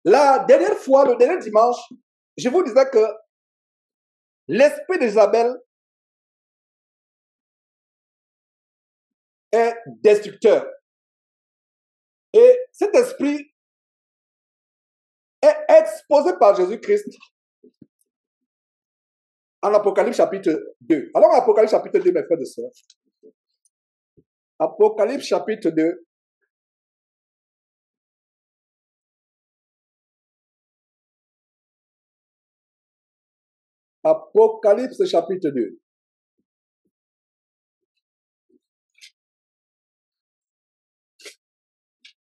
La dernière fois, le dernier dimanche, je vous disais que l'esprit d'Isabelle est destructeur. Et cet esprit est exposé par Jésus-Christ en Apocalypse chapitre 2. Alors, Apocalypse chapitre 2, mes frères et sœurs. Apocalypse chapitre 2. Apocalypse chapitre 2.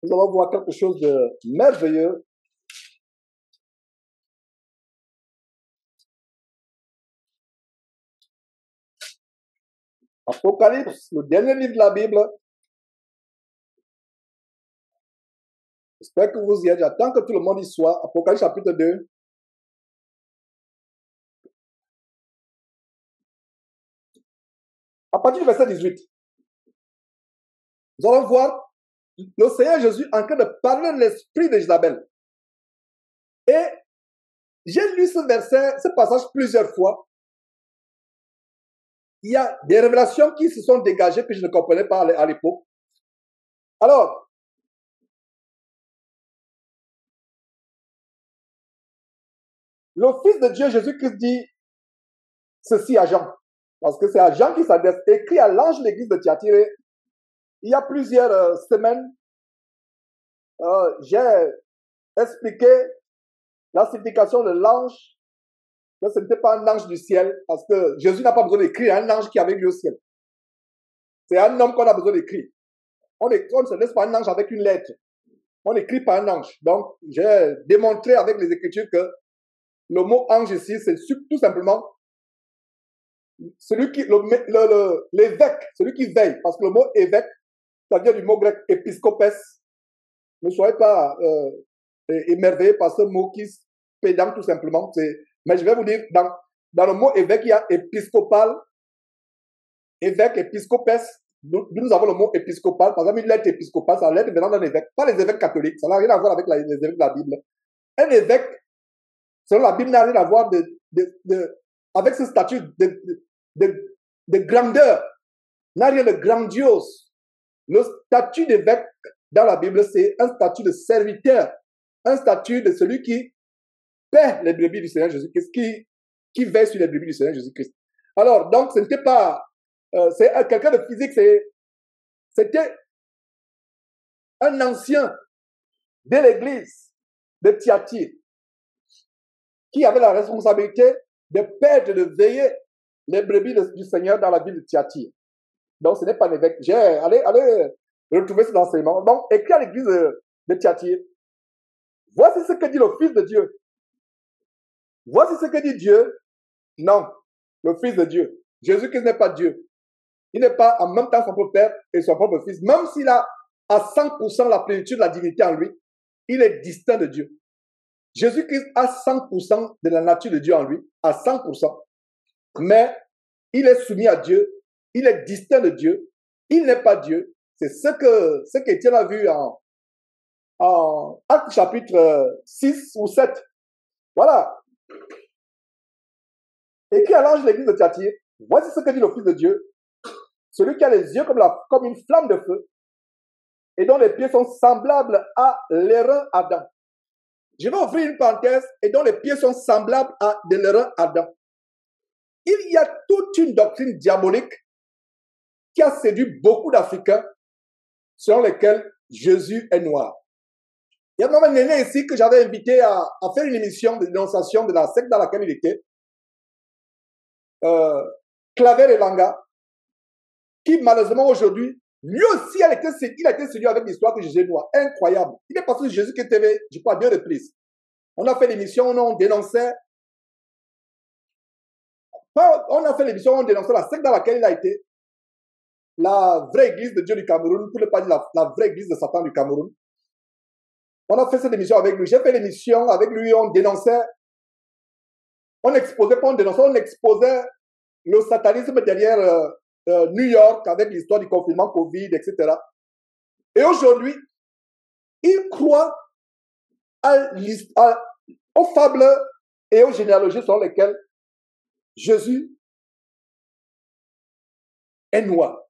Nous allons voir quelque chose de merveilleux. Apocalypse, le dernier livre de la Bible. J'espère que vous y êtes. J'attends que tout le monde y soit. Apocalypse chapitre 2. À partir du verset 18. Nous allons voir le Seigneur Jésus en train de parler de l'esprit d'Isabelle. Et j'ai lu ce verset, ce passage plusieurs fois. Il y a des révélations qui se sont dégagées que je ne comprenais pas à l'époque. Alors, le Fils de Dieu, Jésus-Christ, dit ceci à Jean. Parce que c'est à Jean qui s'adresse. Écrit à l'ange de l'église de Thyatire. Il y a plusieurs semaines, j'ai expliqué la signification de l'ange, que ce n'était pas un ange du ciel, parce que Jésus n'a pas besoin d'écrire un ange qui avait lui au ciel. C'est un homme qu'on a besoin d'écrire. On ne se laisse pas un ange avec une lettre. On n'écrit pas un ange. Donc, j'ai démontré avec les Écritures que le mot ange ici, c'est tout simplement celui qui, l'évêque, celui qui veille. Parce que le mot évêque, ça vient du mot grec épiscopes. Ne soyez pas émerveillés par ce mot qui est pédant tout simplement. Mais je vais vous dire, dans le mot évêque, il y a épiscopal, évêque, épiscopes. Nous avons le mot épiscopal. Par exemple, une lettre épiscopale, c'est la lettre venant d'un évêque. Pas les évêques catholiques. Ça n'a rien à voir avec les évêques de la Bible. Un évêque, selon la Bible, n'a rien à voir avec ce statut de grandeur. N'a rien de grandiose. Le statut d'évêque dans la Bible, c'est un statut de serviteur. Un statut de celui qui paie les brebis du Seigneur Jésus-Christ, qui veille sur les brebis du Seigneur Jésus-Christ. Alors, donc, ce n'était pas... c'est quelqu'un de physique, c'était un ancien de l'église de Thyatire qui avait la responsabilité de paître, de veiller les brebis du Seigneur dans la ville de Thyatire. Donc, ce n'est pas un évêque. Allez retrouver cet enseignement. Donc, écrit à l'église de Thyatire. Voici ce que dit le Fils de Dieu. Voici ce que dit Dieu. Non, le Fils de Dieu. Jésus-Christ n'est pas Dieu. Il n'est pas en même temps son propre Père et son propre Fils. Même s'il a à 100% la plénitude de la divinité en lui, il est distinct de Dieu. Jésus-Christ a 100% de la nature de Dieu en lui, à 100%. Mais il est soumis à Dieu, il est distinct de Dieu, il n'est pas Dieu. C'est ce qu'Étienne a vu en Actes chapitre 6 ou 7. Voilà. Écrit à l'ange de l'église de Thyatire, voici ce que dit le Fils de Dieu, celui qui a les yeux comme une flamme de feu et dont les pieds sont semblables à l'airain ardent. Je vais ouvrir une parenthèse, et dont les pieds sont semblables à de l'airain ardent. Il y a toute une doctrine diabolique qui a séduit beaucoup d'Africains selon lesquels Jésus est noir. Il y a même un aîné ici que j'avais invité à faire une émission de dénonciation de la secte dans laquelle il était, Claver et Langa, qui malheureusement aujourd'hui, lui aussi, il a été séduit avec l'histoire que Jésus est noir. Incroyable. Il est passé sur Jésus qui TV, je crois, 2 reprises. On a fait l'émission, on dénonçait. On a fait l'émission, on dénonçait la secte dans laquelle il a été. La vraie église de Dieu du Cameroun, pour ne pas dire la vraie église de Satan du Cameroun. On a fait cette émission avec lui. J'ai fait l'émission avec lui, on dénonçait. On exposait, pas on dénonçait, on exposait le satanisme derrière New York avec l'histoire du confinement Covid, etc. Et aujourd'hui, il croit aux fables et aux généalogies selon lesquelles Jésus est noir.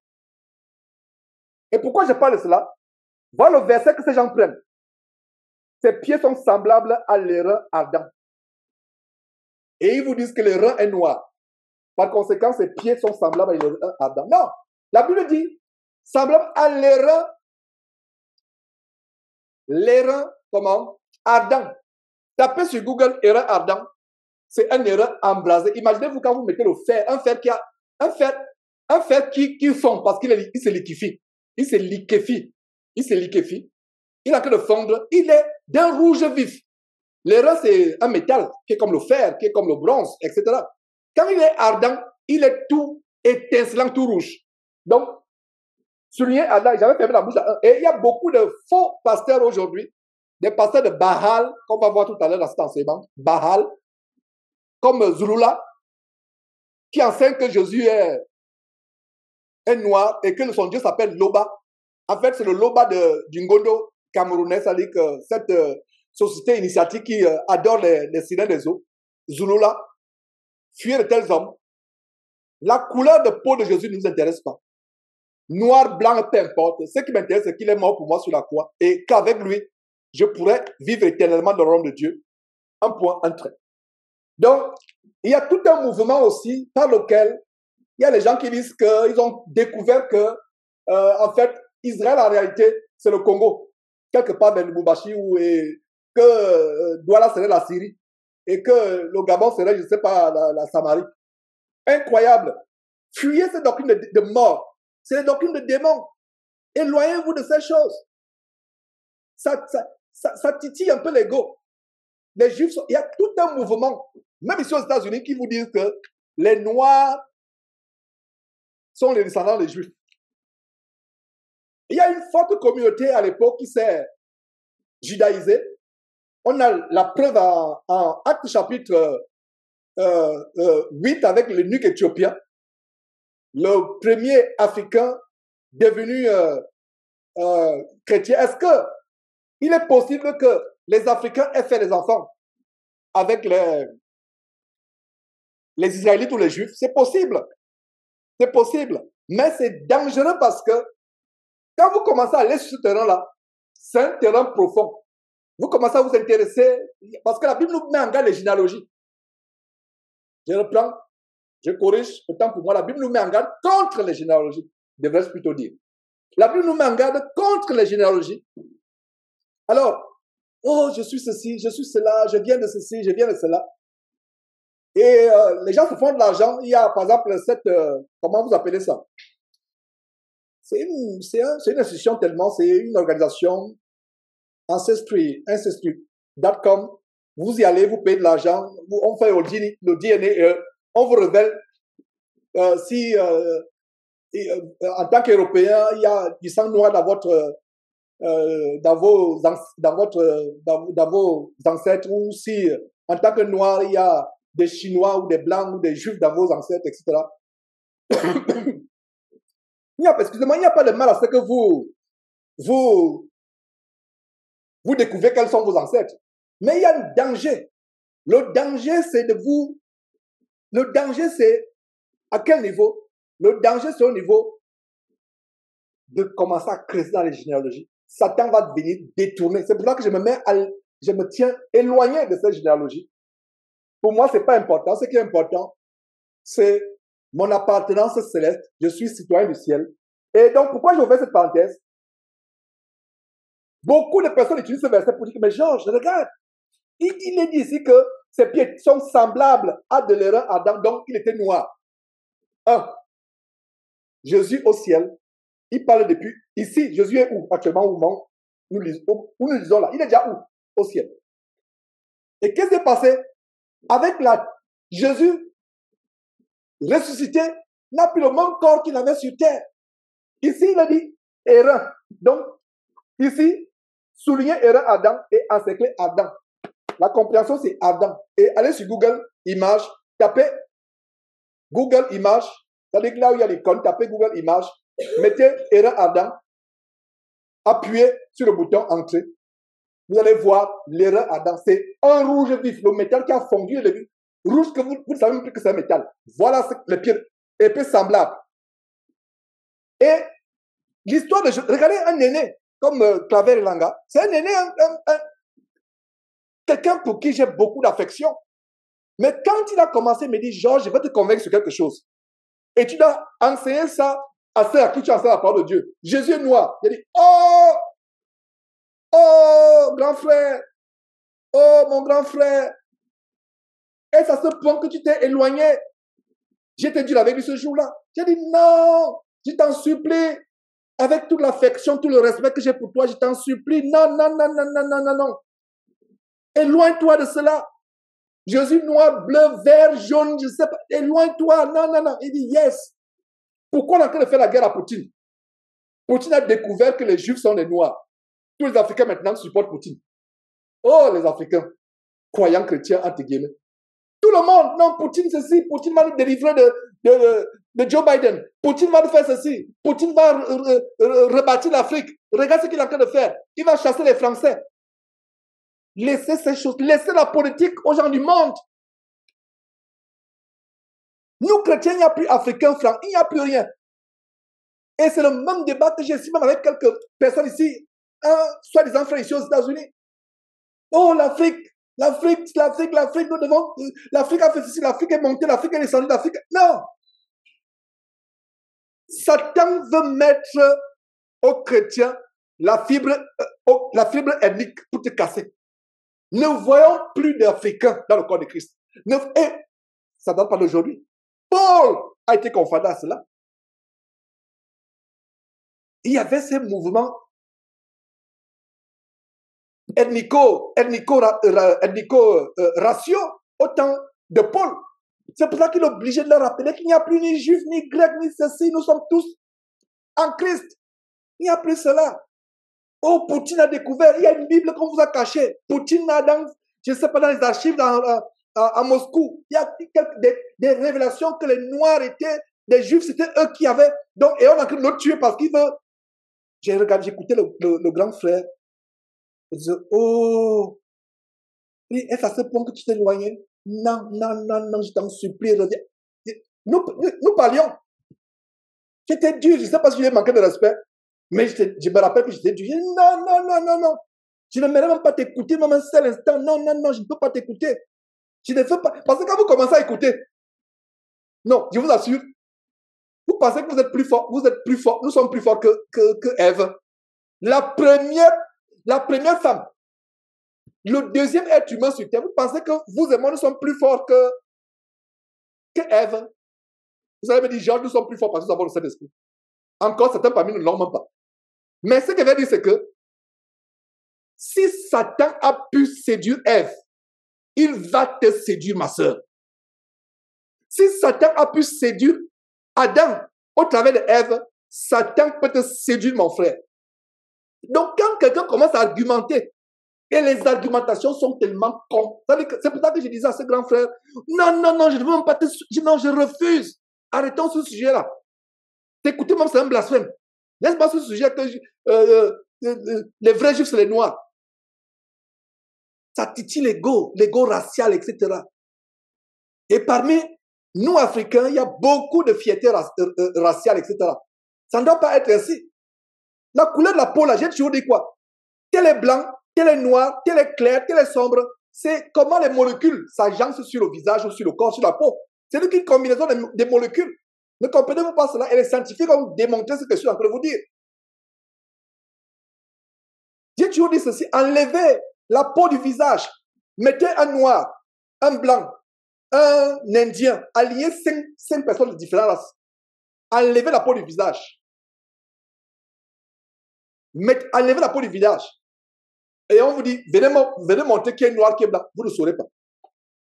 Et pourquoi je parle de cela? Voilà le verset que ces gens prennent. Ses pieds sont semblables à l'airain ardent. Et ils vous disent que l'airain est noir. Par conséquent, ses pieds sont semblables à l'airain ardent. Non, la Bible dit semblable à l'airain, comment? Ardent. Tapez sur Google airain ardent. C'est un airain embrasé. Imaginez-vous quand vous mettez le fer, un fer qui fond parce qu'il se liquéfie. Il se liquéfie. Il est en train de fondre. Il est d'un rouge vif. L'airain, c'est un métal qui est comme le fer, qui est comme le bronze, etc. Quand il est ardent, il est tout étincelant, tout rouge. Donc, souligné ardent, j'avais fermé la bouche. Et il y a beaucoup de faux pasteurs aujourd'hui, des pasteurs de Baal, qu'on va voir tout à l'heure dans cet enseignement, Baal, comme Zulula, qui enseigne que Jésus est noir et que son Dieu s'appelle Loba. En fait, c'est le Loba du Ngondo camerounais, c'est-à-dire que cette société initiatique qui adore les sirènes des eaux, Zulula, fuyez de tels hommes. La couleur de peau de Jésus ne nous intéresse pas. Noir, blanc, peu importe. Ce qui m'intéresse, c'est qu'il est mort pour moi sur la croix et qu'avec lui, je pourrais vivre éternellement dans le royaume de Dieu. Un point, un trait. Donc, il y a tout un mouvement aussi par lequel il y a les gens qui disent qu'ils ont découvert que, en fait, Israël, en réalité, c'est le Congo. Quelque part vers Lubumbashi, et que Douala serait la Syrie. Et que le Gabon serait, je ne sais pas, la Samarie. Incroyable. Fuyez ces doctrines de mort. C'est les doctrines de démons. Éloignez-vous de ces choses. Ça titille un peu l'ego. Les Juifs, il y a tout un mouvement, même ici aux États-Unis, qui vous disent que les Noirs sont les descendants des Juifs. Il y a une forte communauté à l'époque qui s'est judaïsée. On a la preuve en Actes chapitre 8 avec l'eunuque éthiopien, le premier Africain devenu chrétien. Est-ce qu'il est possible que les Africains aient fait des enfants avec les Israélites ou les Juifs? C'est possible. C'est possible. Mais c'est dangereux parce que quand vous commencez à aller sur ce terrain-là, c'est un terrain profond. Vous commencez à vous intéresser, parce que la Bible nous met en garde les généalogies. Je reprends, je corrige, autant pour moi, la Bible nous met en garde contre les généalogies, devrais-je plutôt dire. La Bible nous met en garde contre les généalogies. Alors, oh, je suis ceci, je suis cela, je viens de ceci, je viens de cela. Et les gens se font de l'argent. Il y a, par exemple, comment vous appelez ça? C'est une institution tellement, c'est une organisation, Ancestry.com. Vous y allez, vous payez de l'argent, on fait le DNA, on vous révèle si en tant qu'Européen, il y a du sang noir dans vos ancêtres, ou si en tant que noir, il y a des Chinois ou des Blancs ou des Juifs dans vos ancêtres, etc. Excusez-moi, il n'y a pas de mal à ce que vous découvrez quels sont vos ancêtres. Mais il y a un danger. Le danger, c'est le danger, c'est à quel niveau? Le danger, c'est au niveau de commencer à creuser dans les généalogies. Satan va venir détourner. C'est pour ça que je me tiens éloigné de ces généalogies. Pour moi, ce n'est pas important. Ce qui est important, c'est mon appartenance céleste. Je suis citoyen du ciel. Et donc, pourquoi je ouvre cette parenthèse? Beaucoup de personnes utilisent ce verset pour dire, mais Georges, regarde, il est dit ici que ses pieds sont semblables à de l'airain Adam, donc il était noir. Jésus au ciel, il parle depuis ici. Jésus est où actuellement où nous lisons là? Il est déjà où? Au ciel. Et qu'est-ce qui s'est passé? Avec Jésus ressuscité, n'a plus le même corps qu'il avait sur terre. Ici, il a dit airain. Donc, ici, souligner airain Adam et encercler Adam. La compréhension, c'est Adam. Et allez sur Google Images, tapez Google Images, c'est-à-dire que là où il y a l'icône, tapez Google Images, mettez airain Adam, appuyez sur le bouton Entrée. vous allez voir l'erreur Adam. C'est un rouge vif, le métal qui a fondu, le rouge que vous ne savez même plus que c'est un métal. Voilà le pire, et peu semblable. Et l'histoire de... Regardez un aîné comme Claver Langa. C'est un aîné, quelqu'un pour qui j'ai beaucoup d'affection. Mais quand il a commencé, il me dit, Georges, je vais te convaincre sur quelque chose. Et tu dois enseigner ça à ceux à qui tu enseignes la parole de Dieu. Jésus est noir. Il a dit, oh, grand frère, oh, mon grand frère. Est-ce à ce point que tu t'es éloigné? J'étais dur avec lui ce jour-là. J'ai dit, non, je t'en supplie. Avec toute l'affection, tout le respect que j'ai pour toi, je t'en supplie. Non, non, non, non, non, non, non, non. Éloigne-toi de cela. Jésus noir, bleu, vert, jaune, je ne sais pas. Éloigne-toi. Non, non, non. Il dit, yes. Pourquoi on est en train de faire la guerre à Poutine? Poutine a découvert que les Juifs sont des Noirs. Tous les Africains maintenant supportent Poutine. Oh, les Africains, croyants chrétiens, entre guillemets. Tout le monde, non, Poutine ceci, Poutine va nous délivrer de Joe Biden. Poutine va nous faire ceci. Poutine va rebâtir l'Afrique. Regarde ce qu'il est en train de faire. Il va chasser les Français. Laissez ces choses, laissez la politique aux gens du monde. Nous, chrétiens, il n'y a plus Africains francs, il n'y a plus rien. Et c'est le même débat que j'ai ici, même avec quelques personnes ici, soi-disant frères ici aux États-Unis. Oh, l'Afrique, nous devons. L'Afrique a fait ceci, l'Afrique est montée, l'Afrique est descendue, l'Afrique. Non! Satan veut mettre aux chrétiens la fibre ethnique pour te casser. Ne voyons plus d'Africains dans le corps de Christ. Et ça ne date pas d'aujourd'hui. Paul a été confronté à cela. Il y avait ces mouvements ethnico-raciaux au temps de Paul. C'est pour ça qu'il est obligé de leur rappeler qu'il n'y a plus ni juif, ni grec, ni ceci. Nous sommes tous en Christ. Il n'y a plus cela. Oh, Poutine a découvert, il y a une Bible qu'on vous a cachée. Poutine a dans, je ne sais pas, dans les archives à Moscou, il y a des révélations que les Noirs étaient des Juifs, c'était eux qui avaient. Donc, et on a envie de le tuer parce qu'il veut. J'ai regardé, j'ai écouté le grand frère. Je disais, oh, est-ce à ce point que tu t'es éloigné? Non, non, non, non, je t'en supplie. Nous parlions. J'étais dur, je ne sais pas si je lui ai manqué de respect, mais je me rappelle que j'étais dur. Je dis, non, non, non, non, non. Je ne m'aimerais même pas t'écouter, même un seul instant. Non, non, non, je ne peux pas t'écouter. Je ne veux pas. Parce que quand vous commencez à écouter, non, je vous assure, vous pensez que vous êtes plus fort, nous sommes plus forts que Ève. La première femme, le deuxième être humain sur terre, vous pensez que vous et moi, nous sommes plus forts que Ève. Vous allez me dire, Georges, nous sommes plus forts parce que nous avons le Saint-Esprit. Encore, certains parmi nous ne l'ont même pas. Mais ce que je veux dire, c'est que si Satan a pu séduire Ève, il va te séduire, ma soeur. Si Satan a pu séduire Adam au travers de Ève, Satan peut te séduire, mon frère. Donc, quand quelqu'un commence à argumenter, et les argumentations sont tellement cons, c'est pour ça que je disais à ce grand frère, non, non, non, je ne veux même pas te... Non, je refuse. Arrêtons ce sujet-là. T'écouter même, c'est un blasphème. N'est-ce pas ce sujet que les vrais juifs, c'est les noirs. Ça titille l'ego racial, etc. Et parmi nous, Africains, il y a beaucoup de fierté raciale, etc. Ça ne doit pas être ainsi. La couleur de la peau, là, j'ai toujours dit quoi? Tel est blanc, tel est noir, tel est clair, tel est sombre. C'est comment les molécules s'agencent sur le visage ou sur le corps, sur la peau. C'est une combinaison des molécules. Ne comprenez-vous pas cela? Et les scientifiques ont démontré ce que je suis en train de vous dire. J'ai toujours dit ceci, enlevez la peau du visage, mettez un noir, un blanc, un indien, alliez 5 personnes de différentes races. Enlevez la peau du visage. Enlevez la peau du visage. Et on vous dit, venez montrer qui est noir, qui est blanc. Vous ne saurez pas.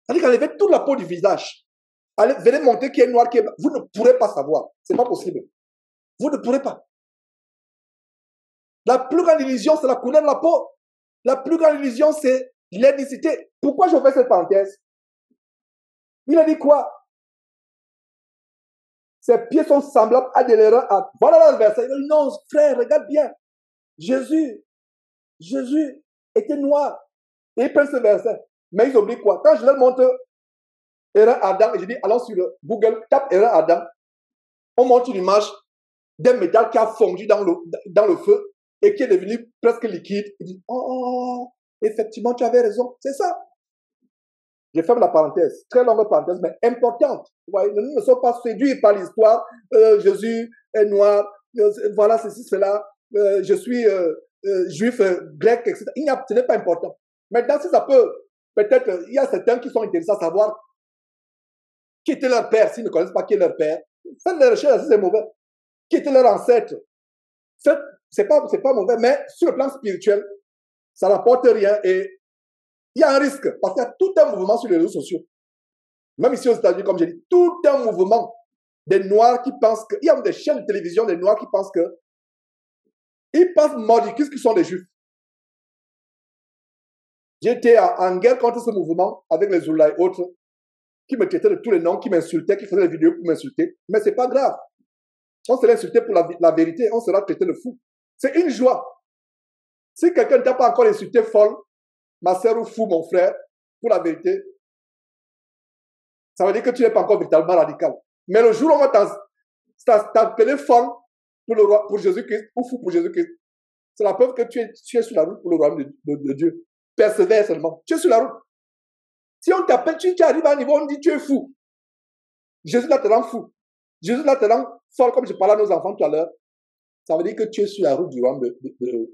C'est-à-dire qu'enlevez toute la peau du visage. Venez montrer qui est noir, qui est blanc. Vous ne pourrez pas savoir. Ce n'est pas possible. Vous ne pourrez pas. La plus grande illusion, c'est la couleur de la peau. La plus grande illusion, c'est l'ethnicité. Pourquoi je fais cette parenthèse? Il a dit quoi? Ses pieds sont semblables à des lèvres. Voilà le verset. Il dit, non, frère, regarde bien. Jésus étaient noirs. Et ils prennent ce verset. Mais ils oublient quoi? Quand je leur montre erreur Adam, et je dis, allons sur Google, tape erreur Adam, on montre une image d'un métal qui a fondu dans le feu et qui est devenu presque liquide. Il dit, oh, effectivement, tu avais raison. C'est ça. Je ferme la parenthèse. Très longue parenthèse, mais importante. Vous voyez, nous ne sommes pas séduits par l'histoire. Jésus est noir. Voilà, ceci, cela. Je suis juif, grec, etc. Ce n'est pas important. Maintenant, si ça peut, peut-être, il y a certains qui sont intéressés à savoir qui était leur père, s'ils ne connaissent pas qui est leur père. Faites des recherches, c'est mauvais. Qui était leur ancêtre. C'est pas mauvais, mais sur le plan spirituel, ça n'apporte rien et il y a un risque parce qu'il y a tout un mouvement sur les réseaux sociaux. Même ici aux États-Unis, comme j'ai dit, tout un mouvement des Noirs qui pensent que, il y a des chaînes de télévision des Noirs qui pensent que, ils pensent mordicus qui sont des Juifs. J'étais en guerre contre ce mouvement avec les Zoula et autres qui me traitaient de tous les noms, qui m'insultaient, qui faisaient des vidéos pour m'insulter. Mais c'est pas grave. On sera insulté pour la vérité, on sera traité de fou. C'est une joie. Si quelqu'un ne t'a pas encore insulté folle, ma soeur ou fou, mon frère, pour la vérité, ça veut dire que tu n'es pas encore véritablement radical. Mais le jour où on va t'appeler folle pour Jésus-Christ ou fou pour Jésus-Christ, c'est la preuve que tu es sur la route pour le royaume de Dieu. Persévère seulement. Tu es sur la route. Si on t'appelle, tu arrives à un niveau, on dit tu es fou. Jésus là te rend fou. Jésus là te rend folle, comme je parlais à nos enfants tout à l'heure. Ça veut dire que tu es sur la route du royaume de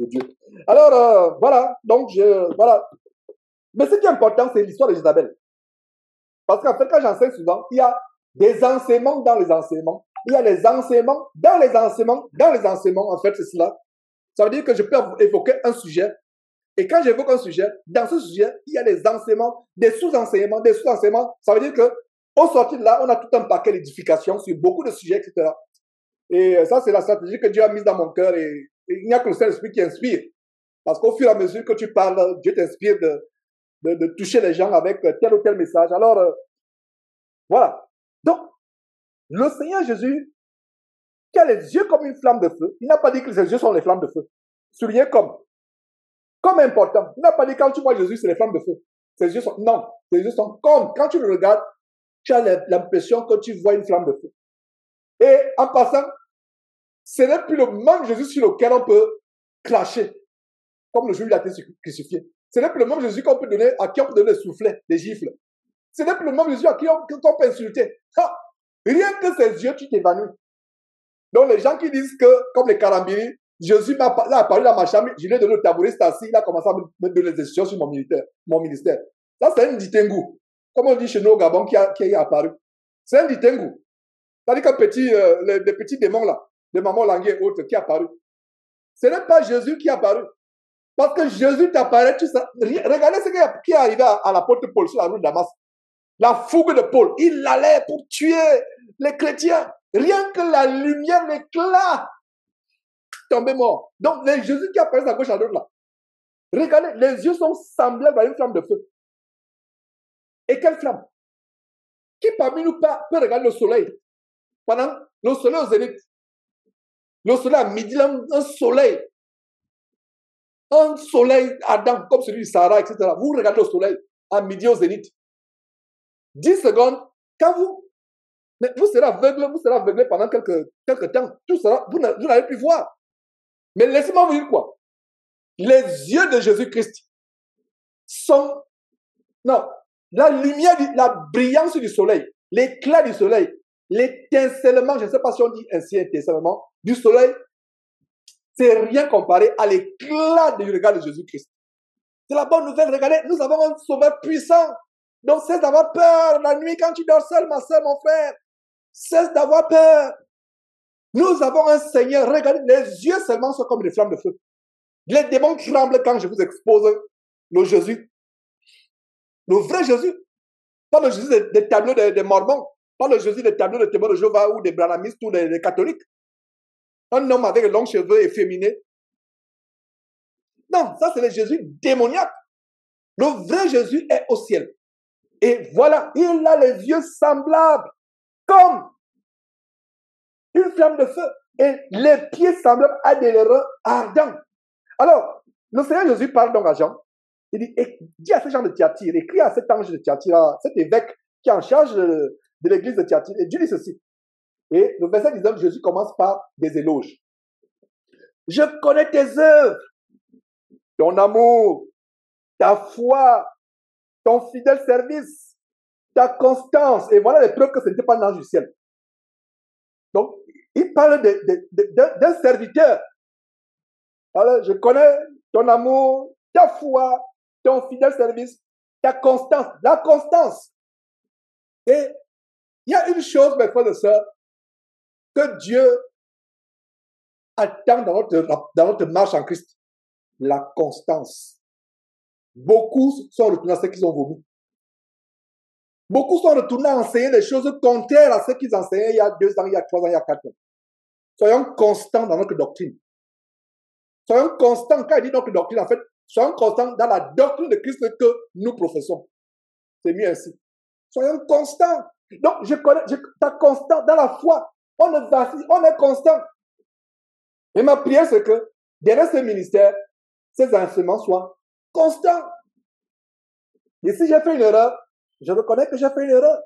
Dieu. Alors, voilà. Donc, voilà. Mais ce qui est important, c'est l'histoire de Jézabel. Parce qu'en fait, quand j'enseigne souvent, il y a des enseignements dans les enseignements. Il y a les enseignements dans les enseignements, dans les enseignements. En fait, c'est cela. Ça veut dire que je peux évoquer un sujet. Et quand j'évoque un sujet, dans ce sujet, il y a des enseignements, des sous-enseignements, des sous-enseignements. Ça veut dire qu'au sortir de là, on a tout un paquet d'édifications sur beaucoup de sujets, etc. Et ça, c'est la stratégie que Dieu a mise dans mon cœur. Et il n'y a que le Saint-Esprit qui inspire. Parce qu'au fur et à mesure que tu parles, Dieu t'inspire de toucher les gens avec tel ou tel message. Alors, voilà. Donc, le Seigneur Jésus, qui a les yeux comme une flamme de feu, il n'a pas dit que ses yeux sont les flammes de feu. Souligné comme important. Il n'a pas dit quand tu vois Jésus, c'est les flammes de feu. Ses yeux sont, non, ses yeux sont comme, quand tu le regardes, tu as l'impression que tu vois une flamme de feu. Et en passant, ce n'est plus le même Jésus sur lequel on peut cracher, comme le jour où il a été crucifié. Ce n'est plus le même Jésus à qui on peut donner des soufflets, des gifles. Ce n'est plus le même Jésus à qui on peut insulter. Ah, rien que ses yeux, tu t'évanouis. Donc les gens qui disent que, comme les Karambiri, Jésus m'a apparu dans ma chambre, je lui ai donné le tabouret, c'est assis, il a commencé à me donner des instructions sur mon ministère. Ça, c'est un ditengu. Comme on dit chez nous au Gabon, qui est apparu. C'est un ditengu. C'est-à-dire que les petits démons là, de Maman Languet et autres, qui est apparu. Ce n'est pas Jésus qui est apparu. Parce que Jésus t'apparaît, regardez ce qui est arrivé à l'apôtre Paul sur la route de Damas. La fougue de Paul. Il allait pour tuer les chrétiens. Rien que la lumière, l'éclat, tombé mort. Donc, les Jésus qui apparaissent à gauche à droite là. Regardez, les yeux sont semblables à une flamme de feu. Et quelle flamme? Qui parmi nous peut regarder le soleil? Pendant le soleil au zénith. Le soleil à midi, un soleil ardent comme celui du Sahara, etc. Vous regardez le soleil à midi au zénith. 10 secondes, quand vous serez aveuglé pendant quelques temps. Vous n'allez plus voir. Mais laissez-moi vous dire quoi. Les yeux de Jésus-Christ sont... Non, la lumière, la brillance du soleil, l'éclat du soleil, l'étincellement, je ne sais pas si on dit ainsi étincellement, du soleil, c'est rien comparé à l'éclat du regard de Jésus-Christ. C'est la bonne nouvelle. Regardez, nous avons un sauveur puissant. Donc, cesse d'avoir peur la nuit quand tu dors seul, ma soeur, mon frère. Cesse d'avoir peur. Nous avons un Seigneur. Regardez, les yeux seulement sont comme des flammes de feu. Les démons tremblent quand je vous expose le Jésus. Le vrai Jésus. Pas le Jésus des tableaux des Mormons. Pas le Jésus des tableaux de témoins de Jéhovah ou des branhamistes ou des catholiques. Un homme avec de longs cheveux efféminé. Non, ça c'est le Jésus démoniaque. Le vrai Jésus est au ciel. Et voilà, il a les yeux semblables comme une flamme de feu. Et les pieds semblables à des reins ardents. Alors, le Seigneur Jésus parle donc à Jean. Il dit, dis à ces gens de Thyatire, écris à cet ange de Thyatire, cet évêque qui est en charge de l'église de Thyatire, et Dieu dit ceci. Et le verset 19, Jésus commence par des éloges. Je connais tes œuvres, ton amour, ta foi, ton fidèle service, ta constance. Et voilà les preuves que ce n'était pas l'ange du ciel. Donc, il parle d'un serviteur. Alors, je connais ton amour, ta foi, ton fidèle service, ta constance, la constance. Et il y a une chose, mes frères et sœurs, que Dieu attend dans notre marche en Christ, la constance. Beaucoup sont retournés à ce qu'ils ont voulu. Beaucoup sont retournés à enseigner des choses contraires à ce qu'ils enseignaient il y a 2 ans, il y a 3 ans, il y a 4 ans. Soyons constants dans notre doctrine. Soyons constants, quand il dit notre doctrine, en fait, soyons constants dans la doctrine de Christ que nous professons. C'est mieux ainsi. Soyons constants. Donc, tu es constant dans la foi. On ne vacille, on est constant. Et ma prière, c'est que derrière ce ministère, ces enseignements soient constants. Et si j'ai fait une erreur, je reconnais que j'ai fait une erreur.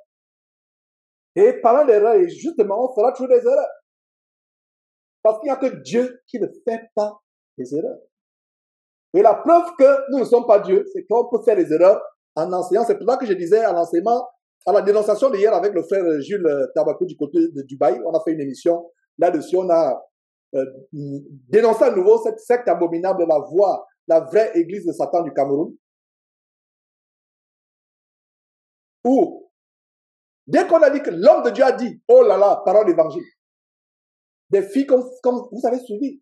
Et parlant d'erreur, et justement, on fera toujours des erreurs. Parce qu'il n'y a que Dieu qui ne fait pas des erreurs. Et la preuve que nous ne sommes pas Dieu, c'est qu'on peut faire des erreurs en enseignant. C'est pour ça que je disais à l'enseignement, à la dénonciation d'hier avec le frère Jules Tabakou du côté de Dubaï, on a fait une émission là-dessus, on a dénoncé à nouveau cette secte abominable, la voie, la vraie église de Satan du Cameroun. Où, dès qu'on a dit que l'homme de Dieu a dit, oh là là, parole d'évangile, des filles comme vous avez suivi,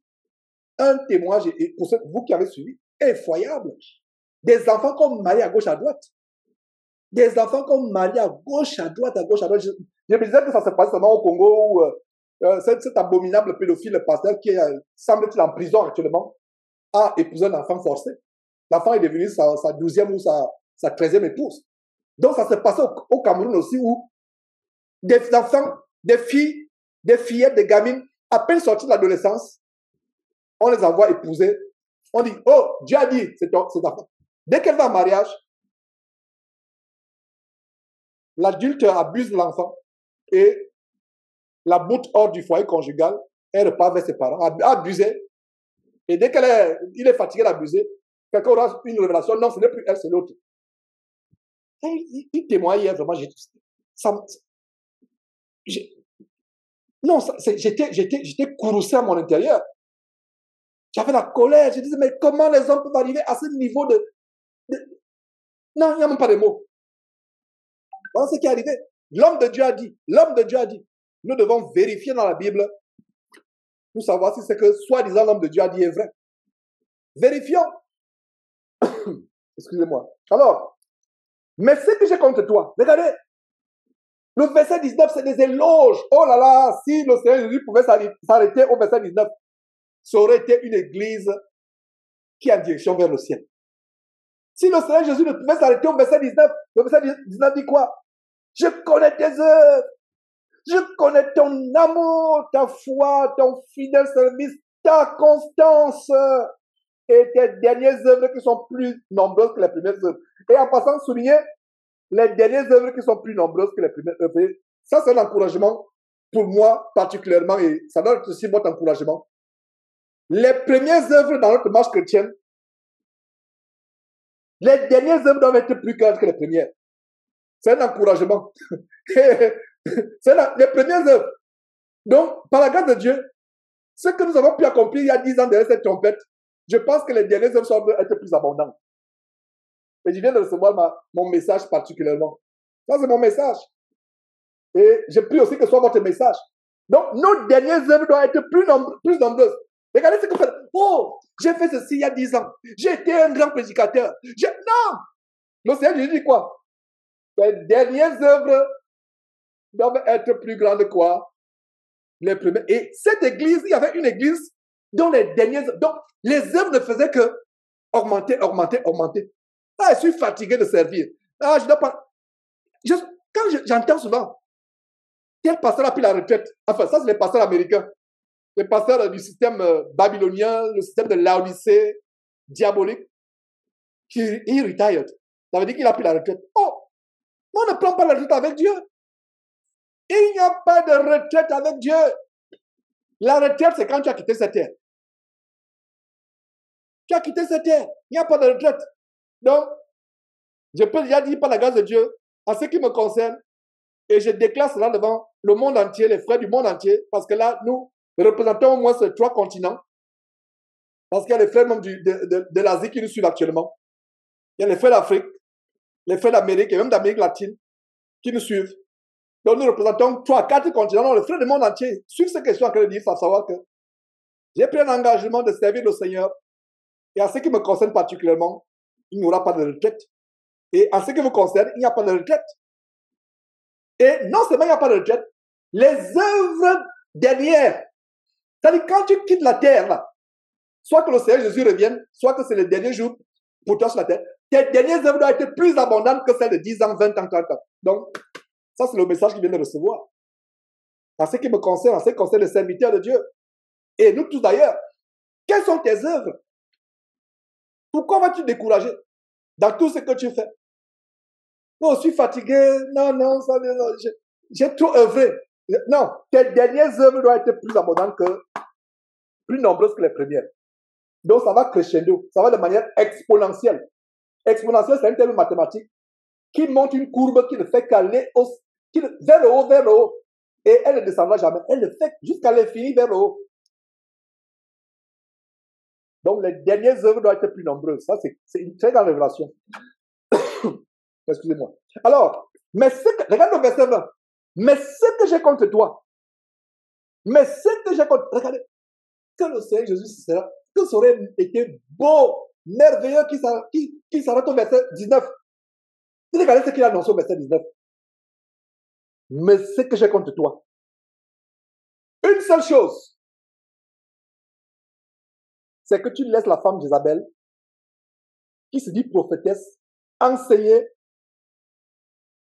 un témoignage, et pour vous qui avez suivi, effroyable. Des enfants qu'on marie à gauche, à droite. Des enfants qu'on marie à gauche, à droite, à gauche, à droite. Je me disais que ça se passe seulement au Congo où cet abominable pédophile pasteur qui semble-t-il en prison actuellement a épousé un enfant forcé. L'enfant est devenu sa 12e ou sa 13e épouse. Donc ça se passait au Cameroun aussi où des enfants, des filles, des fillettes, des gamines, à peine sorties de l'adolescence, on les envoie épouser. On dit, oh, Dieu a dit, c'est enfant. Dès qu'elle va en mariage, l'adulte abuse de l'enfant et la boute hors du foyer conjugal, elle repart vers ses parents, abusée. Et dès qu'il est fatigué d'abuser, quelqu'un aura une révélation, non, ce n'est plus elle, c'est l'autre. Il témoignait vraiment, j'étais courroucé à mon intérieur. J'avais la colère, je disais, mais comment les hommes peuvent arriver à ce niveau Non, il n'y a même pas de mots. Voilà ce qui est arrivé. L'homme de Dieu a dit, nous devons vérifier dans la Bible pour savoir si ce que soi-disant l'homme de Dieu a dit est vrai. Vérifions. Excusez-moi. Alors, mais ce que j'ai contre toi, regardez, le verset 19, c'est des éloges. Oh là là, si le Seigneur Jésus pouvait s'arrêter au verset 19, ça aurait été une église qui a en direction vers le ciel. Si le Seigneur Jésus ne pouvait s'arrêter au verset 19, le verset 19 dit quoi? Je connais tes œuvres, je connais ton amour, ta foi, ton fidèle service, ta constance et tes dernières œuvres qui sont plus nombreuses que les premières œuvres. Et en passant, souligner les dernières œuvres qui sont plus nombreuses que les premières œuvres. Ça, c'est un encouragement pour moi particulièrement et ça doit être aussi votre encouragement. Les premières œuvres dans notre marche chrétienne, les dernières œuvres doivent être plus grandes que les premières. C'est un encouragement. C'est les premières œuvres. Donc, par la grâce de Dieu, ce que nous avons pu accomplir il y a 10 ans derrière cette trompette, je pense que les dernières œuvres doivent être plus abondantes. Et je viens de recevoir mon message particulièrement. Ça, c'est mon message. Et je prie aussi que ce soit votre message. Donc, nos dernières œuvres doivent être plus nombreuses. Regardez ce que vous faites. Oh, j'ai fait ceci il y a 10 ans. J'ai été un grand prédicateur. Non! Le Seigneur Jésus dit quoi? Les dernières œuvres doivent être plus grandes que quoi? Les premières. Et cette église, il y avait une église dont les dernières... Donc, les œuvres ne faisaient que augmenter. Ah, je suis fatigué de servir. Ah, je dois pas... Quand j'entends souvent, tel pasteur a pris la retraite. Enfin, ça, c'est les pasteurs américains. Les pasteurs du système babylonien, le système de Laodicée, diabolique. he retired. Ça veut dire qu'il a pris la retraite. Oh, on ne prend pas la retraite avec Dieu. Il n'y a pas de retraite avec Dieu. La retraite, c'est quand tu as quitté cette terre. Tu as quitté cette terre. Il n'y a pas de retraite. Donc, je peux déjà dire par la grâce de Dieu, en ce qui me concerne, et je déclare cela devant le monde entier, les frères du monde entier, parce que là, nous représentons au moins ces 3 continents. Parce qu'il y a les frères même de l'Asie qui nous suivent actuellement. Il y a les frères d'Afrique, les frères d'Amérique et même d'Amérique latine qui nous suivent. Donc nous représentons 3, 4 continents. Donc les frères du monde entier suivent ce que je suis en train de dire, sans savoir que j'ai pris un engagement de servir le Seigneur. Et en ce qui me concerne particulièrement, il n'y aura pas de retraite. Et en ce qui me concerne, il n'y a pas de retraite. Et non seulement il n'y a pas de retraite, les œuvres dernières, c'est-à-dire quand tu quittes la terre, là, soit que le Seigneur Jésus revienne, soit que c'est le dernier jour pour toi sur la terre, tes dernières œuvres doivent être plus abondantes que celles de 10 ans, 20 ans, 30 ans. Donc, ça c'est le message qu'il vient de recevoir. En ce qui me concerne, en ce qui concerne les serviteurs de Dieu, et nous tous d'ailleurs, quelles sont tes œuvres? Pourquoi vas-tu te décourager dans tout ce que tu fais? Oh, je suis fatigué. Non, ça, non, j'ai trop œuvré. Non, tes dernières œuvres doivent être plus abondantes plus nombreuses que les premières. Donc, ça va crescendo. Ça va de manière exponentielle. Exponentielle, c'est un terme mathématique qui monte une courbe qui ne fait qu'aller vers le haut, vers le haut. Et elle ne descendra jamais. Elle le fait jusqu'à l'infini vers le haut. Donc, les dernières œuvres doivent être plus nombreuses. Ça, c'est une très grande révélation. Excusez-moi. Alors, regarde le verset 20. Mais ce que j'ai contre toi, regardez, que le Seigneur Jésus sera, que ça aurait été beau, merveilleux qu'il s'arrête au verset 19. Regardez ce qu'il a annoncé au verset 19. Mais ce que j'ai contre toi, une seule chose, c'est que tu laisses la femme d'Isabelle, qui se dit prophétesse, enseigner